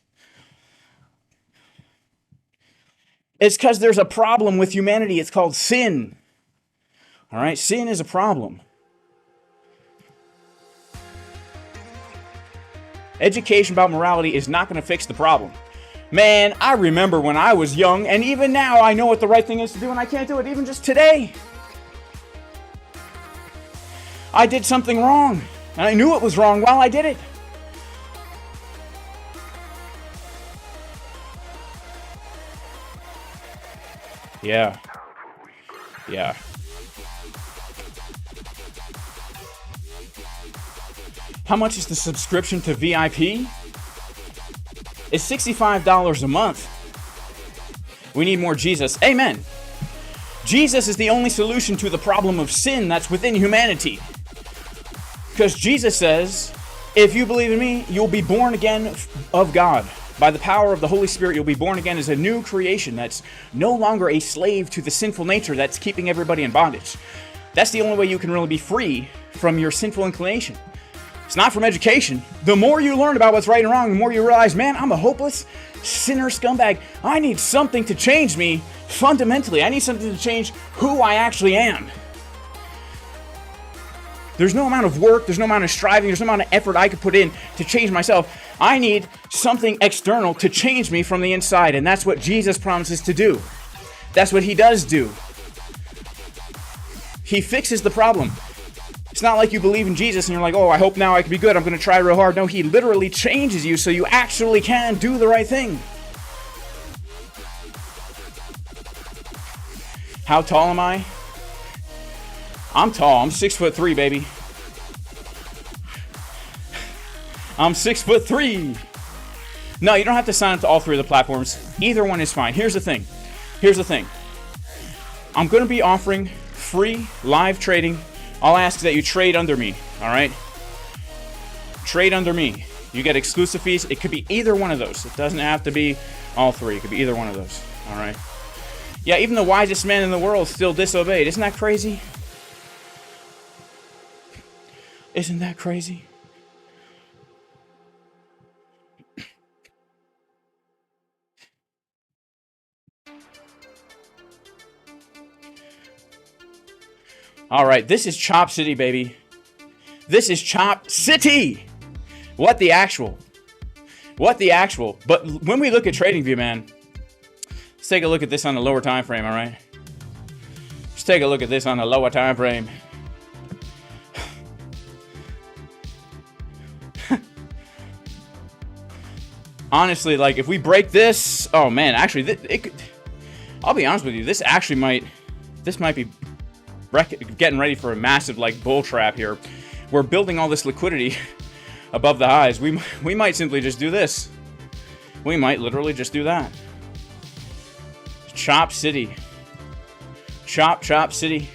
It's because there's a problem with humanity. It's called sin. All right? Sin is a problem. Education about morality is not going to fix the problem. Man, I remember when I was young, and even now I know what the right thing is to do, and I can't do it even just today. I did something wrong, and I knew it was wrong while I did it. Yeah. Yeah. How much is the subscription to VIP? It's $65 a month. We need more Jesus. Amen. Jesus is the only solution to the problem of sin that's within humanity. Because Jesus says, if you believe in me, you'll be born again of God. By the power of the Holy Spirit, you'll be born again as a new creation that's no longer a slave to the sinful nature that's keeping everybody in bondage. That's the only way you can really be free from your sinful inclination. It's not from education. The more you learn about what's right and wrong, the more you realize, man, I'm a hopeless sinner scumbag. I need something to change me fundamentally. I need something to change who I actually am. There's no amount of work, there's no amount of striving, there's no amount of effort I could put in to change myself. I need something external to change me from the inside, and that's what Jesus promises to do. That's what he does do. He fixes the problem. It's not like you believe in Jesus and you're like, oh, I hope now I can be good, I'm going to try real hard. No, he literally changes you so you actually can do the right thing. How tall am I? I'm tall. I'm 6'3", baby. I'm 6'3". No, you don't have to sign up to all three of the platforms. Either one is fine. Here's the thing. I'm going to be offering free live trading. I'll ask that you trade under me, all right? Trade under me. You get exclusive fees. It could be either one of those. It doesn't have to be all three. It could be either one of those, all right? Yeah, even the wisest man in the world still disobeyed. Isn't that crazy? Isn't that crazy? All right, this is Chop City, baby. This is Chop City. What the actual? What the actual? But when we look at TradingView, man, let's take a look at this on the lower time frame, all right? Let's take a look at this on the lower time frame. Honestly, like, if we break this, oh man, actually, it could, I'll be honest with you, this actually might be getting ready for a massive, like, bull trap here. We're building all this liquidity above the highs. We might simply just do this. We might literally just do that. Chop City. Chop City.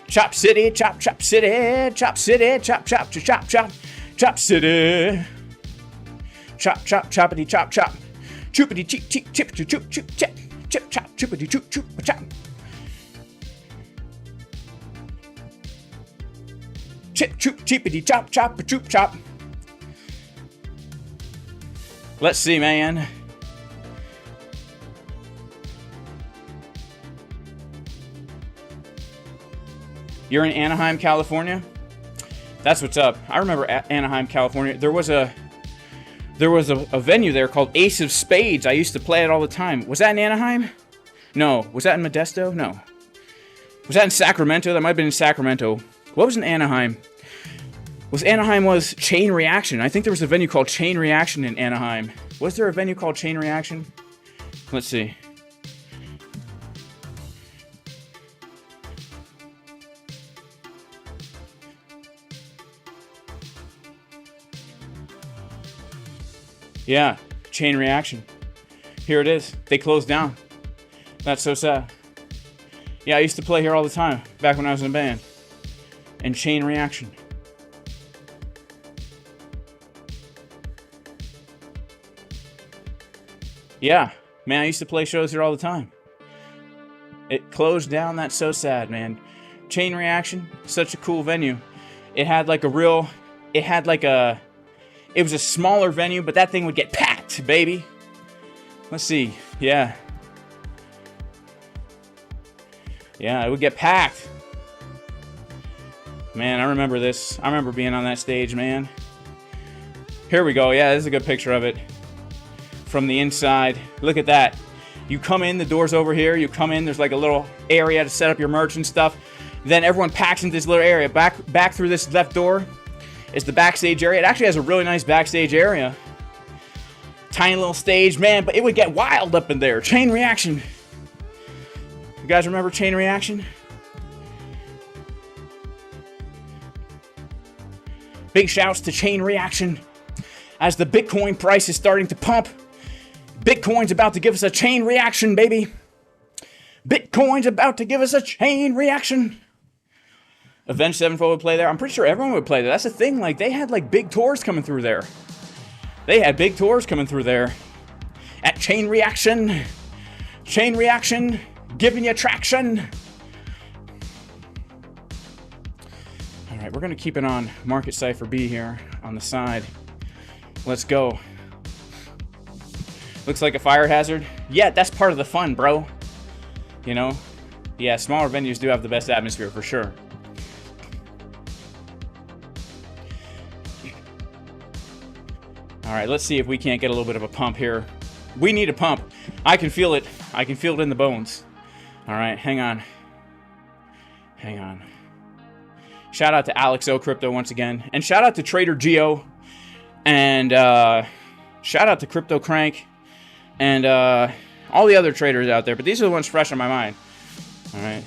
Chop City, Chop City, Chop City, Chop City. Chop, choppity, chop, chop. Choopity, cheep, cheep, chip, choop, choop, chip, chip, chop, choopity, choop, choop, chop. Chip, choop, cheepity, chop, chop, choop, chop. Let's see, man. You're in Anaheim, California? That's what's up. I remember Anaheim, California. There was a venue there called Ace of Spades. I used to play it all the time. Was that in Anaheim? No. Was that in Modesto? No. Was that in Sacramento? That might have been in Sacramento. What was in Anaheim? Anaheim was Chain Reaction. I think there was a venue called Chain Reaction in Anaheim. Was there a venue called Chain Reaction? Let's see. Yeah, Chain Reaction. Here it is. They closed down. That's so sad. Yeah, I used to play here all the time back when I was in a band. And Chain Reaction. Yeah, man, I used to play shows here all the time. It closed down. That's so sad, man. Chain Reaction, such a cool venue. It had like a real, it was a smaller venue, but that thing would get packed, baby. Let's see. Yeah. Yeah, it would get packed. Man, I remember this. I remember being on that stage, man. Here we go. Yeah, this is a good picture of it. From the inside. Look at that. You come in, the door's over here. You come in, there's like a little area to set up your merch and stuff. Then everyone packs into this little area. Back through this left door is the backstage area. It actually has a really nice backstage area. Tiny little stage, man, but it would get wild up in there. Chain Reaction. You guys remember Chain Reaction? Big shouts to Chain Reaction. As the Bitcoin price is starting to pump, Bitcoin's about to give us a chain reaction, baby. Bitcoin's about to give us a chain reaction. Avenged Sevenfold would play there. I'm pretty sure everyone would play there. That's the thing. Like, they had like big tours coming through there. They had big tours coming through there. At Chain Reaction. Chain Reaction. Giving you traction. All right, we're going to keep it on Market Cipher B here on the side. Let's go. Looks like a fire hazard. Yeah, that's part of the fun, bro. You know? Yeah, smaller venues do have the best atmosphere for sure. All right, let's see if we can't get a little bit of a pump here. We need a pump. I can feel it. I can feel it in the bones. All right, hang on. Hang on. Shout out to Alex O Crypto once again. And shout out to Trader Geo. And shout out to Crypto Crank. And all the other traders out there. But these are the ones fresh on my mind. All right.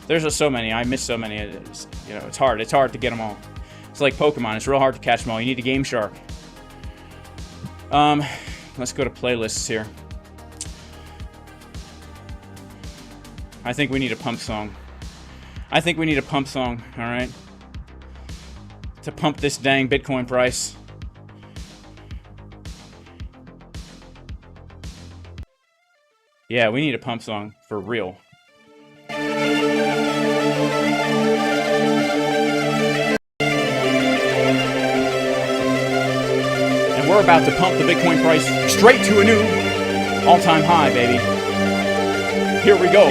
There's just so many. I miss so many. It's, you know, it's hard. It's hard to get them all. It's like Pokemon. It's real hard to catch them all. You need a Game Shark. Let's go to playlists here. I think we need a pump song. I think we need a pump song. All right. To pump this dang Bitcoin price. Yeah, we need a pump song for real. And we're about to pump the Bitcoin price straight to a new all-time high, baby. Here we go.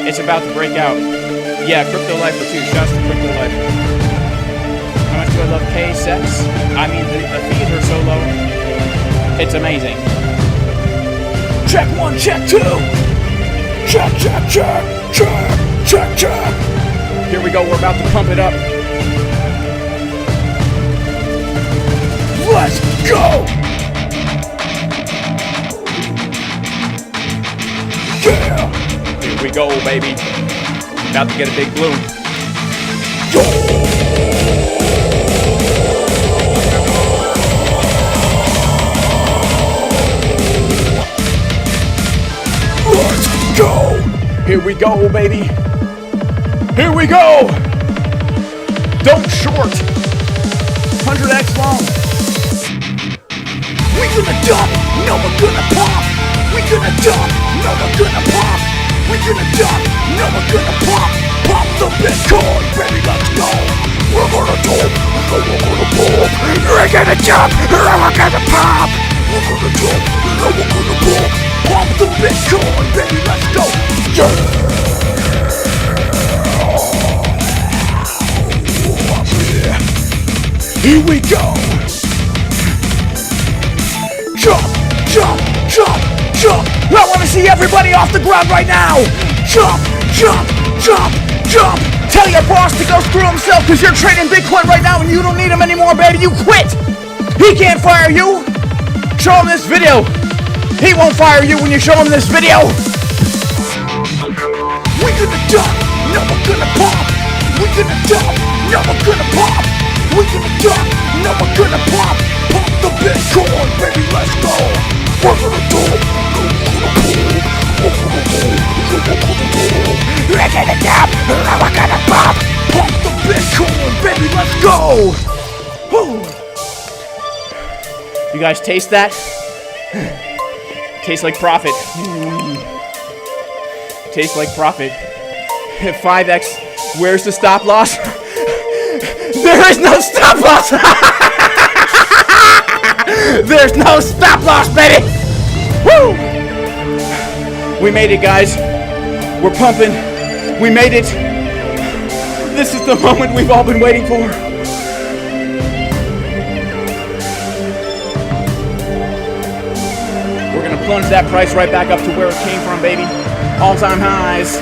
It's about to break out. Yeah, Crypto Lifer too. Shouts to Crypto Lifer. How much do I love KCEX? I mean, the fees are so low. It's amazing. Check 1, check 2. Check, check, check, check, check, check. Here we go. We're about to pump it up. Let's go. Yeah. Here we go, baby. About to get a big bloom. Yo. Let's go. Here we go, baby. Here we go. Don't short. 100x long. We gonna dump. No, we're gonna pop. We gonna dump. No, we're gonna pop. We gonna dump. No, we're gonna pop. Pop the Bitcoin, baby. Let's go. We're gonna dump. No, we're gonna pop. We're gonna dump. No, we're gonna pop. We're gonna dump. No, we're gonna pop. Pop the Bitcoin, baby. Let's go. Yeah. Here we go. Jump, jump, jump, jump. I want to see everybody off the ground right now. Jump, jump, jump, jump. Tell your boss to go screw himself because you're trading Bitcoin right now and you don't need him anymore, baby. You quit. He can't fire you. Show him this video. He won't fire you when you show him this video. We're gonna dump. No, we're gonna pop. We're gonna dump. No, we're gonna pop. We're gonna dump. No, we're gonna pop. Pop the Bitcoin, baby, let's go. We're gonna dump. We're gonna dump. No, we're gonna pop. Pop the Bitcoin, baby, let's go. Woo. You guys taste that? Tastes like profit. Tastes like profit. 5x. Where's the stop loss? There is no stop loss. There's no stop loss, baby. Woo! We made it, guys. We're pumping. We made it. This is the moment we've all been waiting for. We're gonna plunge that price right back up to where it came from, baby. All-time highs.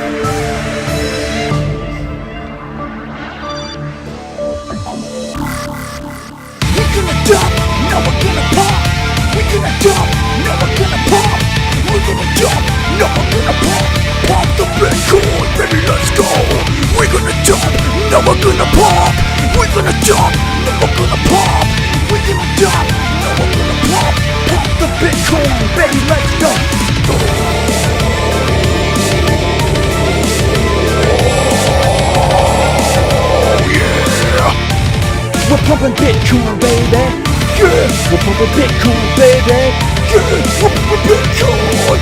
We're gonna dump. No, we're gonna pop. We're gonna dump. No, we're gonna pop. We're gonna dump. No, we're gonna pop. Pop the Bitcoin, baby, let's go. We're gonna dump. No, we're gonna pop. We're gonna dump. No, we're gonna pop. We're gonna dump. No, we're gonna pop. Pop the Bitcoin, baby, let's go. We're pumping Bitcoin, baby. Yeah, we're pumping Bitcoin, baby. Yeah, we're pumping Bitcoin.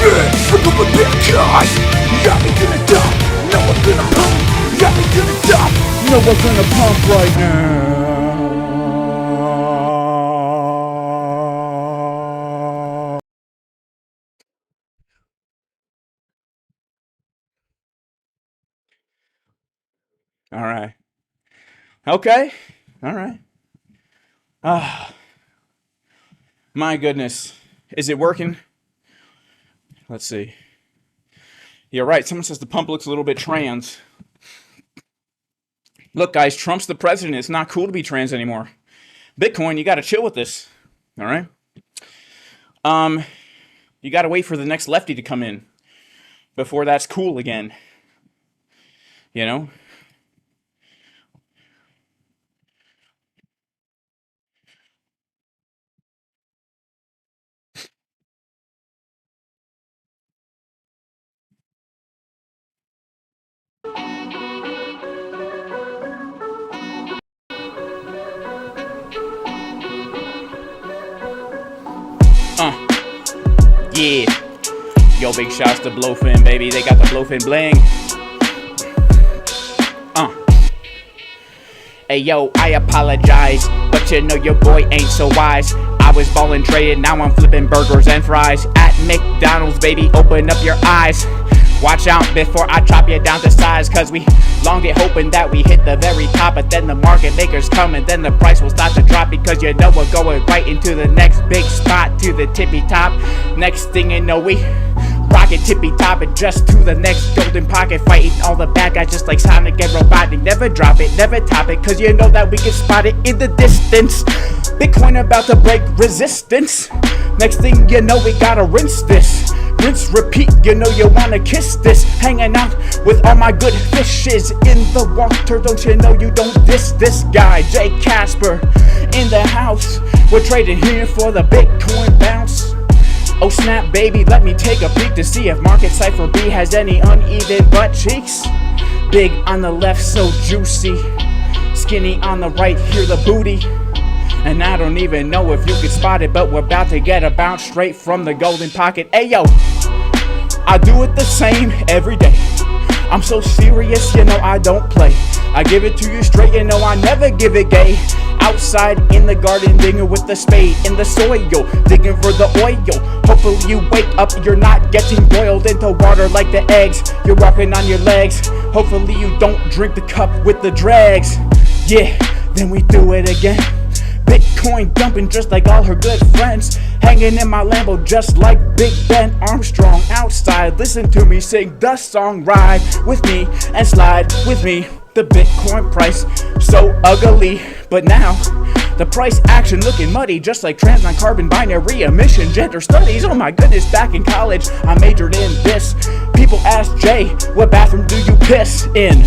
Yeah, we're pumping Bitcoin. Yeah, we're gonna dump. No, we're gonna pump. Yeah, we're gonna dump. No, we're gonna pump right now. All right. Okay. All right. My goodness. Is it working? Let's see. You're right. Someone says the pump looks a little bit trans. Look, guys, Trump's the president. It's not cool to be trans anymore. Bitcoin, you got to chill with this. All right? You got to wait for the next lefty to come in before that's cool again. You know? Yeah. Yo, big shouts to BLOFIN, baby. They got the BLOFIN bling. Hey, yo, I apologize, but you know your boy ain't so wise. I was ballin' trading, now I'm flipping burgers and fries. At McDonald's, baby, open up your eyes. Watch out before I drop you down to size, cause we long it hoping that we hit the very top, but then the market makers come and then the price will start to drop, because you know we're going right into the next big spot, to the tippy top. Next thing you know, we rocket tippy top and just to the next golden pocket, fighting all the bad guys just like Sonic and Robotnik. Never drop it, never top it, cause you know that we can spot it in the distance. Bitcoin about to break resistance. Next thing you know, we gotta rinse this. Rinse, repeat, you know you wanna kiss this. Hanging out with all my good fishes in the water. Don't you know you don't diss this guy? J. Casper in the house. We're trading here for the Bitcoin bounce. Oh snap, baby, let me take a peek to see if market Cipher B has any uneven butt cheeks. Big on the left, so juicy. Skinny on the right, hear the booty. And I don't even know if you could spot it, but we're about to get a bounce straight from the golden pocket. Ayo, I do it the same every day. I'm so serious, you know I don't play. I give it to you straight, you know I never give it gay. Outside in the garden, digging with the spade in the soil, digging for the oil. Hopefully you wake up, you're not getting boiled into water like the eggs. You're walking on your legs. Hopefully you don't drink the cup with the dregs. Yeah, then we do it again. Bitcoin dumping just like all her good friends. Hanging in my Lambo just like Big Ben Armstrong outside. Listen to me sing the song, ride with me and slide with me. The Bitcoin price so ugly, but now the price action looking muddy, just like trans non-carbon binary emission gender studies. Oh my goodness, back in college I majored in this. People ask Jay, what bathroom do you piss in?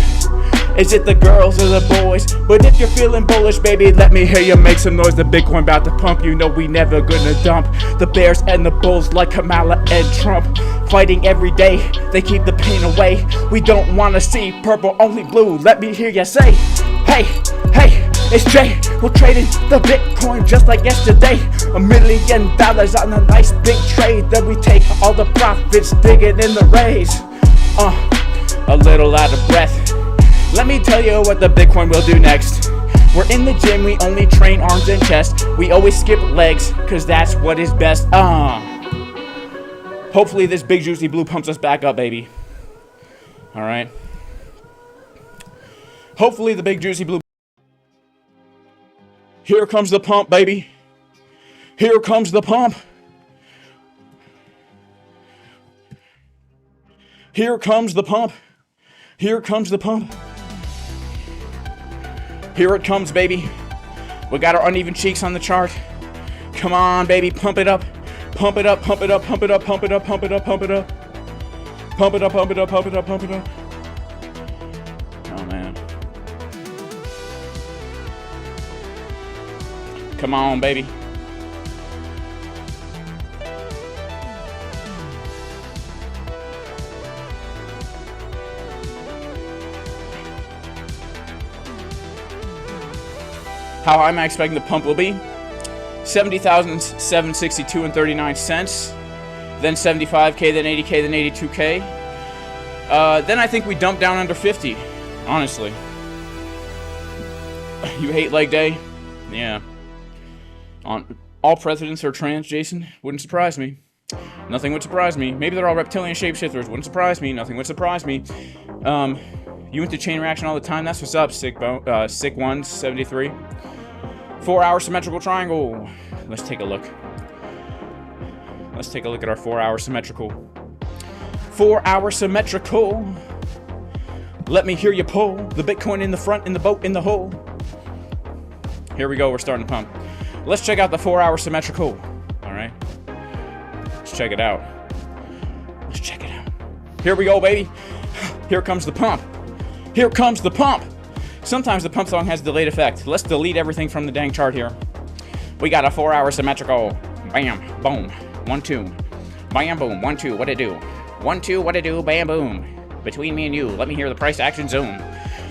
Is it the girls or the boys? But if you're feeling bullish, baby, let me hear you make some noise. The Bitcoin about to pump, you know we never gonna dump. The bears and the bulls like Kamala and Trump, fighting every day, they keep the pain away. We don't wanna see purple, only blue. Let me hear you say, hey, hey, it's Jay. We're trading the Bitcoin just like yesterday. $1 million on a nice big trade. Then we take all the profits, dig it in the raise. A little out of breath. Let me tell you what the Bitcoin will do next. We're in the gym, we only train arms and chest. We always skip legs, cause that's what is best. Hopefully this big juicy blue pumps us back up, baby. Alright. Hopefully the big juicy blue. Here comes the pump, baby. Here comes the pump. Here comes the pump. Here comes the pump. Here it comes, baby. We got our uneven cheeks on the chart. Come on, baby, pump it up. Pump it up, pump it up, pump it up, pump it up, pump it up, pump it up. Pump it up, pump it up, pump it up, pump it up. Oh, man. Come on, baby. How high am I expecting the pump will be? 70,762 and 39 cents. Then 75K, then 80K, then 82K. Then I think we dump down under 50, honestly. You hate leg day? Yeah. All presidents are trans, Jason? Wouldn't surprise me. Nothing would surprise me. Maybe they're all reptilian shapeshifters. Wouldn't surprise me. Nothing would surprise me. You into chain reaction all the time? That's what's up, Sick173. 4-hour symmetrical triangle. Let's take a look. Let's take a look at our 4-hour symmetrical. 4-hour symmetrical. Let me hear you pull. The Bitcoin in the front, in the boat, in the hole. Here we go, we're starting to pump. Let's check out the 4-hour symmetrical. Alright. Let's check it out. Let's check it out. Here we go, baby. Here comes the pump. Here comes the pump. Sometimes the pump song has delayed effect. Let's delete everything from the dang chart here. We got a 4-hour symmetrical. Bam, boom, 1, 2. Bam, boom, 1, 2, what it do? 1, 2, what it do? Bam, boom. Between me and you, let me hear the price action zoom.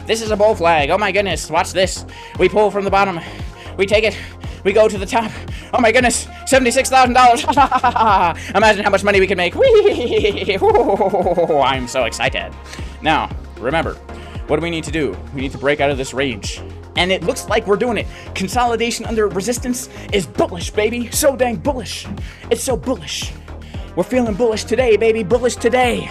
This is a bull flag. Oh my goodness, watch this. We pull from the bottom. We take it. We go to the top. Oh my goodness, $76,000. Imagine how much money we can make. I'm so excited. Now, remember, what do we need to do? We need to break out of this range. And it looks like we're doing it. Consolidation under resistance is bullish, baby. So dang bullish. It's so bullish. We're feeling bullish today, baby. Bullish today.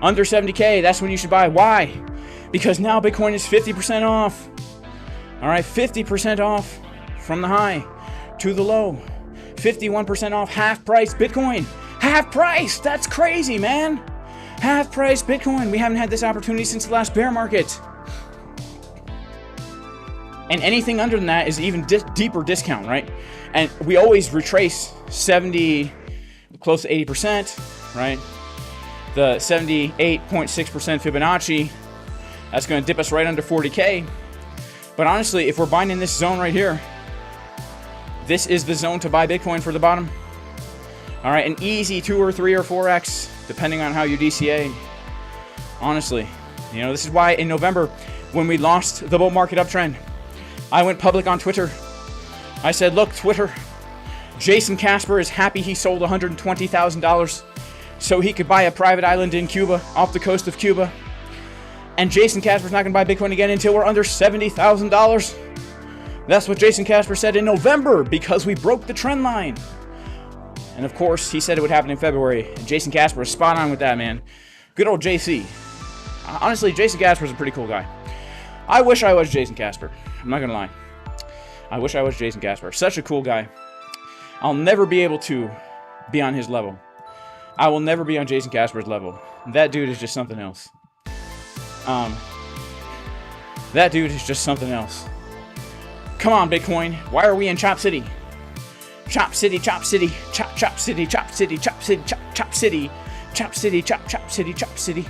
Under 70K, that's when you should buy. Why? Because now Bitcoin is 50% off. All right, 50% off from the high to the low. 51% off, half price Bitcoin. Half price, that's crazy, man. Half price Bitcoin. We haven't had this opportunity since the last bear market. And anything under than that is even deeper discount, right? And we always retrace 70, close to 80%, right? The 78.6% Fibonacci, that's going to dip us right under 40K. But honestly, if we're buying in this zone right here, this is the zone to buy Bitcoin for the bottom. All right, an easy 2 or 3 or 4x, depending on how you DCA. Honestly, you know, this is why in November, when we lost the bull market uptrend, I went public on Twitter. I said, look, Twitter, Jason Casper is happy he sold $120,000 so he could buy a private island in Cuba, off the coast of Cuba. And Jason Casper's not going to buy Bitcoin again until we're under $70,000. That's what Jason Casper said in November, because we broke the trend line. And of course, he said it would happen in February. And Jason Casper was spot on with that, man. Good old JC. Honestly, Jason Casper is a pretty cool guy. I wish I was Jason Casper. I'm not going to lie. I wish I was Jason Casper. Such a cool guy. I'll never be able to be on his level. I will never be on Jason Casper's level. That dude is just something else. That dude is just something else. Come on, Bitcoin. Why are we in Chop City? Chop City, Chop City, Chop Chop City, Chop City, Chop City, Chop Chop City, Chop City, Chop Chop City, Chop City.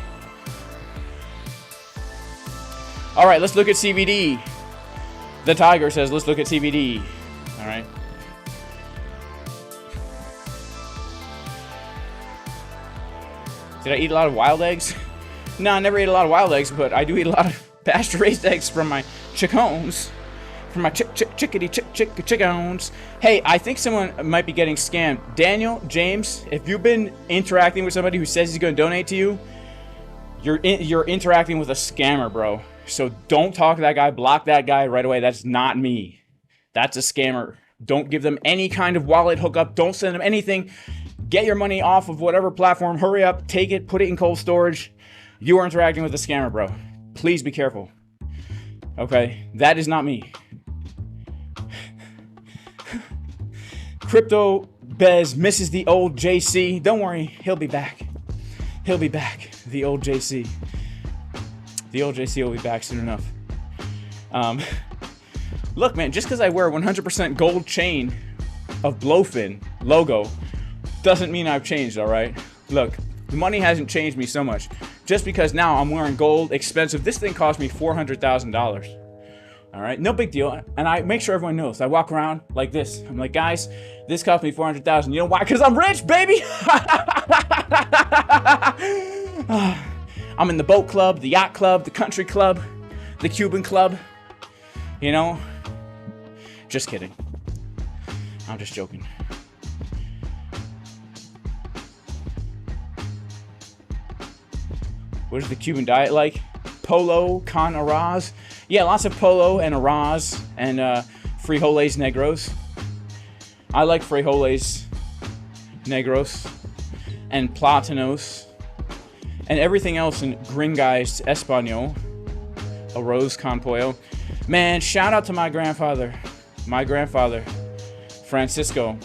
All right, let's look at CBD. The Tiger says, let's look at CBD. All right. Did I eat a lot of wild eggs? No, I never ate a lot of wild eggs, but I do eat a lot of pasture-raised eggs from my chickens. From my chickens. Hey, I think someone might be getting scammed. Daniel, James, if you've been interacting with somebody who says he's going to donate to you, you're interacting with a scammer, bro. So don't talk to that guy. Block that guy right away. That's not me. That's a scammer. Don't give them any kind of wallet hookup. Don't send them anything. Get your money off of whatever platform. Hurry up. Take it. Put it in cold storage. You are interacting with a scammer, bro. Please be careful. Okay? That is not me. Crypto Bez misses the old JC. Don't worry. He'll be back. He'll be back. The old JC. The old JC will be back soon enough. Look, man, just because I wear 100% gold chain of BLOFIN logo doesn't mean I've changed, all right? Look, the money hasn't changed me so much. Just because now I'm wearing gold, expensive. This thing cost me $400,000. All right, no big deal. And I make sure everyone knows. I walk around like this. I'm like, guys, this cost me $400,000. You know why? Because I'm rich, baby. I'm in the boat club, the yacht club, the country club, the Cuban club. You know? Just kidding. I'm just joking. What is the Cuban diet like? Polo con arroz. Yeah, lots of polo and arroz and frijoles negros. I like frijoles negros and plátanos and everything else in gringized Espanol. Arroz con pollo. Man, shout out to my grandfather, Francisco.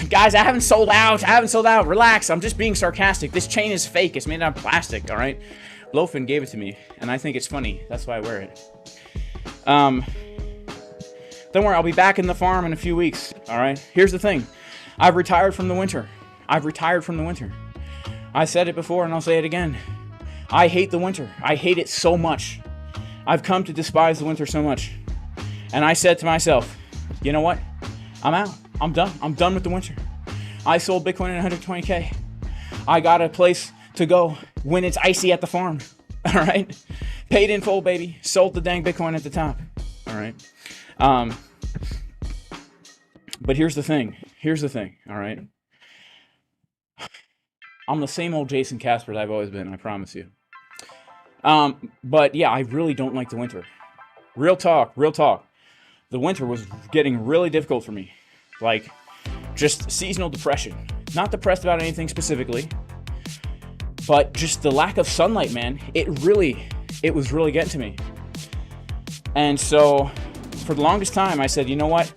Guys, I haven't sold out. Relax. I'm just being sarcastic. This chain is fake. It's made out of plastic, all right? BLOFIN gave it to me, and I think it's funny. That's why I wear it. Don't worry. I'll be back in the farm in a few weeks, all right? Here's the thing. I've retired from the winter. I said it before, and I'll say it again. I hate the winter. I hate it so much. I've come to despise the winter so much. And I said to myself, you know what? I'm out. I'm done. I'm done with the winter. I sold Bitcoin at 120K. I got a place to go when it's icy at the farm. All right? Paid in full, baby. Sold the dang Bitcoin at the top. All right? But here's the thing. All right? I'm the same old Jason Casper that I've always been, I promise you. But yeah, I really don't like the winter. Real talk. The winter was getting really difficult for me. Like, just seasonal depression. Not depressed about anything specifically, But just the lack of sunlight, man, it was really getting to me. And so for the longest time, I said, you know what?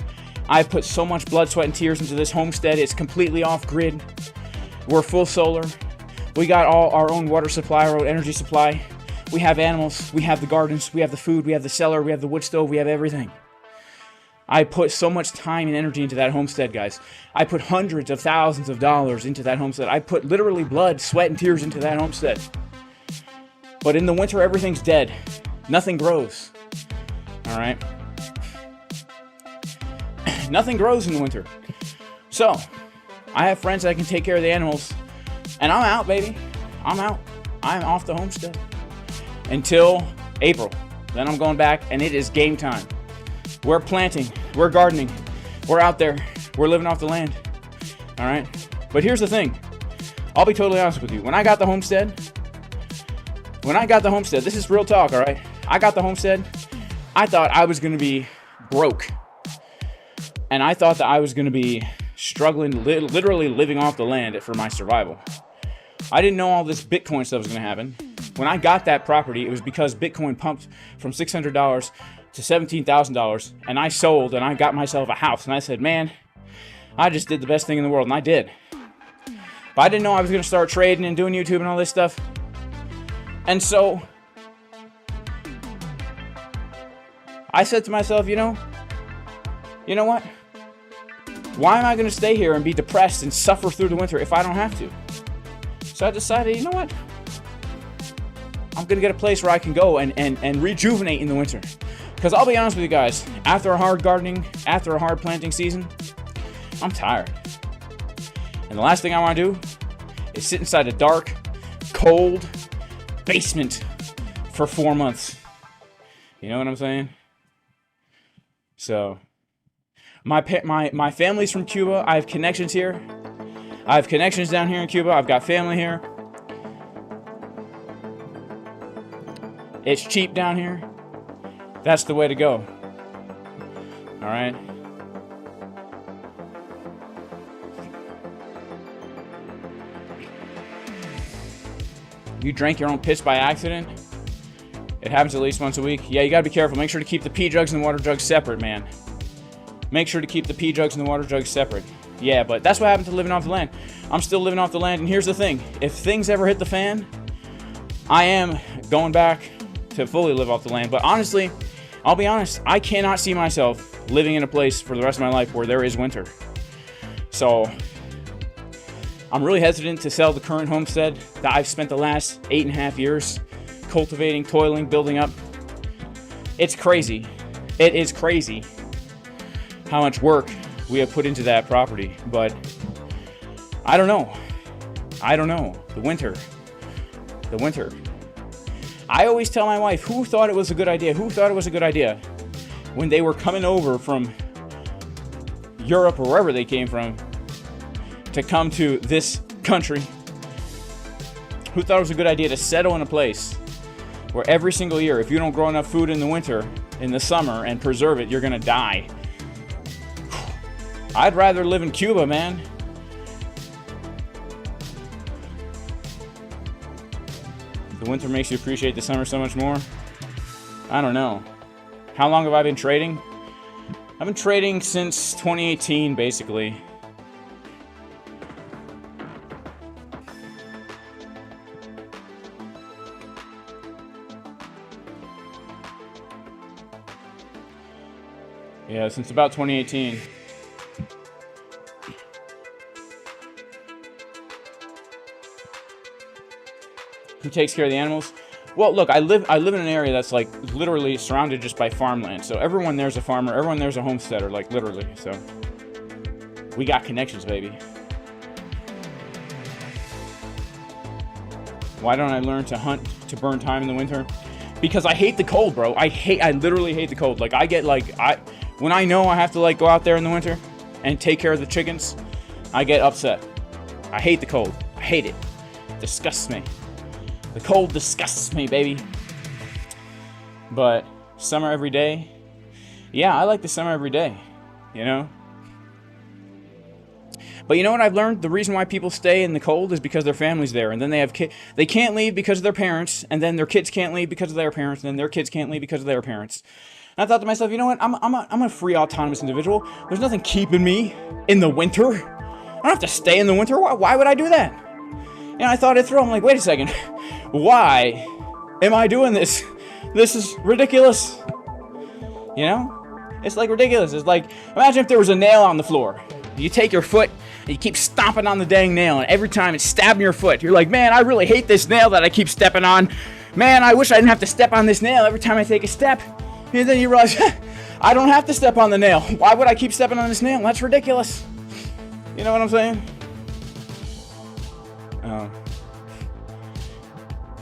I put so much blood, sweat, and tears into this homestead. It's completely off grid. We're full solar. We got all our own water supply, our own energy supply. We have animals. We have the gardens. We have the food. We have the cellar. We have the wood stove. We have everything. I put so much time and energy into that homestead, guys. I put hundreds of thousands of dollars into that homestead. I put literally blood, sweat, and tears into that homestead. But in the winter, everything's dead. Nothing grows. All right? Nothing grows in the winter. So, I have friends that can take care of the animals. And I'm out, baby. I'm out. I'm off the homestead. Until April. Then I'm going back, and it is game time. We're planting. We're gardening. We're out there. We're living off the land. All right? But here's the thing. I'll be totally honest with you. When I got the homestead, this is real talk, all right? I got the homestead. I thought I was going to be broke. And I thought that I was going to be struggling, literally living off the land for my survival. I didn't know all this Bitcoin stuff was going to happen. When I got that property, it was because Bitcoin pumped from $600 to $17,000, and I sold, and I got myself a house. And I said, man, I just did the best thing in the world, and I did. But I didn't know I was going to start trading and doing YouTube and all this stuff. And so I said to myself, you know what? Why am I going to stay here and be depressed and suffer through the winter if I don't have to? So I decided, you know what? I'm going to get a place where I can go and rejuvenate in the winter. Because I'll be honest with you guys, after a hard gardening, after a hard planting season, I'm tired. And the last thing I want to do is sit inside a dark, cold basement for 4 months. You know what I'm saying? So, my family's from Cuba. I have connections here. I have connections down here in Cuba. I've got family here. It's cheap down here. That's the way to go. All right. You drank your own piss by accident? It happens at least once a week. Yeah, you gotta be careful. Make sure to keep the pee jugs and the water jugs separate, man. Make sure to keep the pee jugs and the water jugs separate. Yeah, but that's what happened to living off the land. I'm still living off the land, and here's the thing. If things ever hit the fan, I am going back to fully live off the land. But honestly, I'll be honest, I cannot see myself living in a place for the rest of my life where there is winter. So I'm really hesitant to sell the current homestead that I've spent the last 8.5 years cultivating, toiling, building up. It's crazy. It is crazy how much work we have put into that property. But I don't know. The winter. I always tell my wife, who thought it was a good idea? When they were coming over from Europe or wherever they came from to come to this country? Who thought it was a good idea to settle in a place where every single year, if you don't grow enough food in the winter, in the summer, and preserve it, you're gonna die? I'd rather live in Cuba, man. The winter makes you appreciate the summer so much more. I don't know. How long have I been trading? I've been trading since 2018, basically. Yeah, since about 2018. Who takes care of the animals? Well, look, I live in an area that's like literally surrounded just by farmland. So everyone there's a farmer, everyone there's a homesteader, like literally. So we got connections, baby. Why don't I learn to hunt to burn time in the winter? Because I hate the cold, bro. I literally hate the cold. Like when I know I have to like go out there in the winter and take care of the chickens, I get upset. I hate the cold. I hate it. It disgusts me. The cold disgusts me, baby. But summer every day, yeah, I like the summer every day, you know? But you know what I've learned? The reason why people stay in the cold is because their family's there, and then they have they can't leave because of their parents, and then their kids can't leave because of their parents, and then their kids can't leave because of their parents. And I thought to myself, you know what? I'm a free autonomous individual. There's nothing keeping me in the winter. I don't have to stay in the winter. Why would I do that? And I thought it through. I'm like, wait a second. Why am I doing this? This is ridiculous. You know? It's like ridiculous. It's like, imagine if there was a nail on the floor. You take your foot and you keep stomping on the dang nail, and every time it's stabbing your foot, you're like, man, I really hate this nail that I keep stepping on. Man, I wish I didn't have to step on this nail every time I take a step. And then you realize, I don't have to step on the nail. Why would I keep stepping on this nail? That's ridiculous. You know what I'm saying?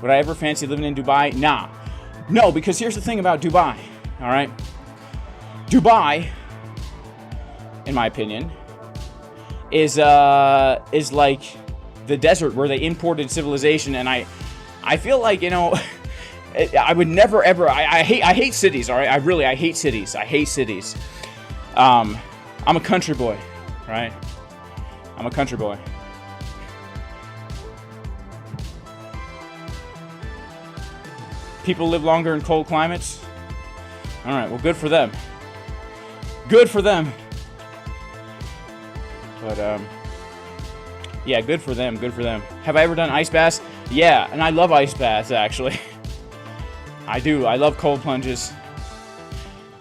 Would I ever fancy living in Dubai? Nah. No, because here's the thing about Dubai, all right? Dubai, in my opinion, is like the desert where they imported civilization, and I feel like, you know, I would never ever. I hate cities. All right, I hate cities. I hate cities. I'm a country boy, right? I'm a country boy. People live longer in cold climates. All right, well, good for them. Good for them. But yeah, good for them. Good for them. Have I ever done ice baths? Yeah, and I love ice baths actually. I do. I love cold plunges.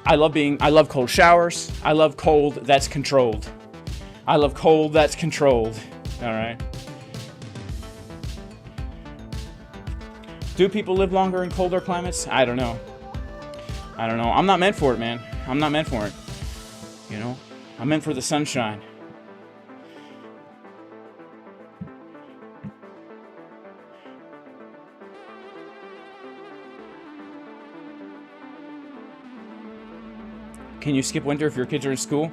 I love cold showers. I love cold that's controlled. I love cold that's controlled. All right. Do people live longer in colder climates? I don't know. I don't know. I'm not meant for it, man. I'm not meant for it. You know? I'm meant for the sunshine. Can you skip winter if your kids are in school?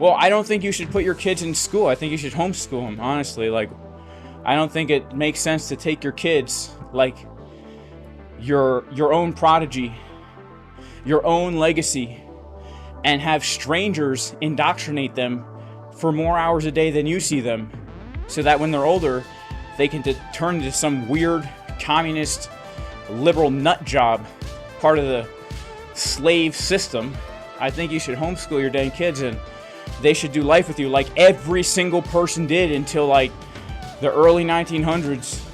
Well, I don't think you should put your kids in school. I think you should homeschool them, honestly. Like, I don't think it makes sense to take your kids, like, your own prodigy, your own legacy, and have strangers indoctrinate them for more hours a day than you see them, so that when they're older, they can turn into some weird communist liberal nut job, part of the slave system. I think you should homeschool your dang kids, and they should do life with you like every single person did until like the early 1900s.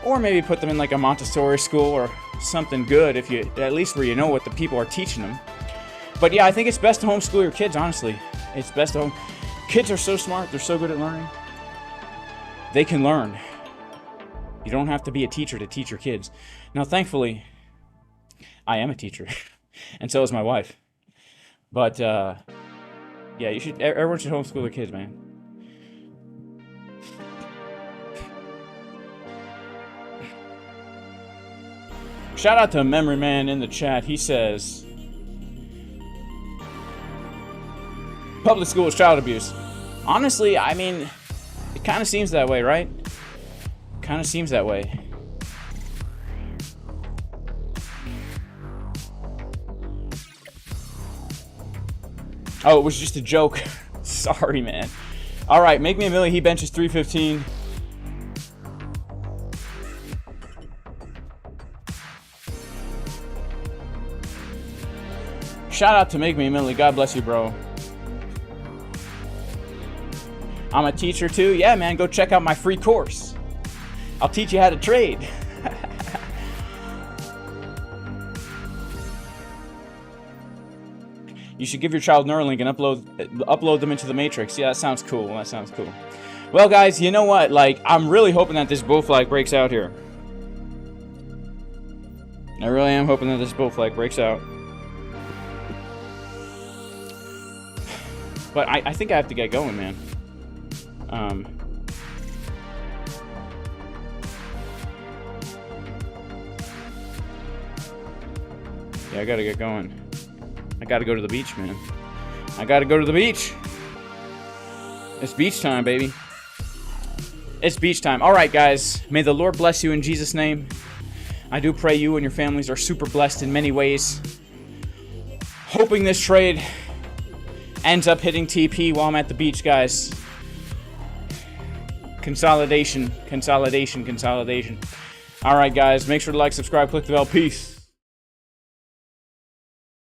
Or maybe put them in like a Montessori school or something good, if you at least where you know what the people are teaching them. But yeah, I think it's best to homeschool your kids, honestly. It's best to Kids are so smart, they're so good at learning. They can learn. You don't have to be a teacher to teach your kids. Now, thankfully, I am a teacher, and so is my wife. But yeah, everyone should homeschool their kids, man. Shout out to Memory Man in the chat. He says, public school is child abuse. Honestly, I mean, it kind of seems that way, right? Kind of seems that way. Oh, it was just a joke. Sorry, man. All right, make me a million. He benches 315. Shout out to Make Me a Million. God bless you, bro. I'm a teacher too. Yeah, man, go check out my free course. I'll teach you how to trade. You should give your child Neuralink and upload them into the Matrix. Yeah, that sounds cool. That sounds cool. Well, guys, you know what? Like, I'm really hoping that this bull flag breaks out here. I really am hoping that this bull flag breaks out. But I think I have to get going, man. Yeah, I gotta get going. I gotta go to the beach, man. I gotta go to the beach. It's beach time, baby. It's beach time. All right, guys. May the Lord bless you in Jesus' name. I do pray you and your families are super blessed in many ways. Hoping this trade ends up hitting TP while I'm at the beach, guys. Consolidation, consolidation, consolidation. All right, guys, make sure to like, subscribe, click the bell. Peace.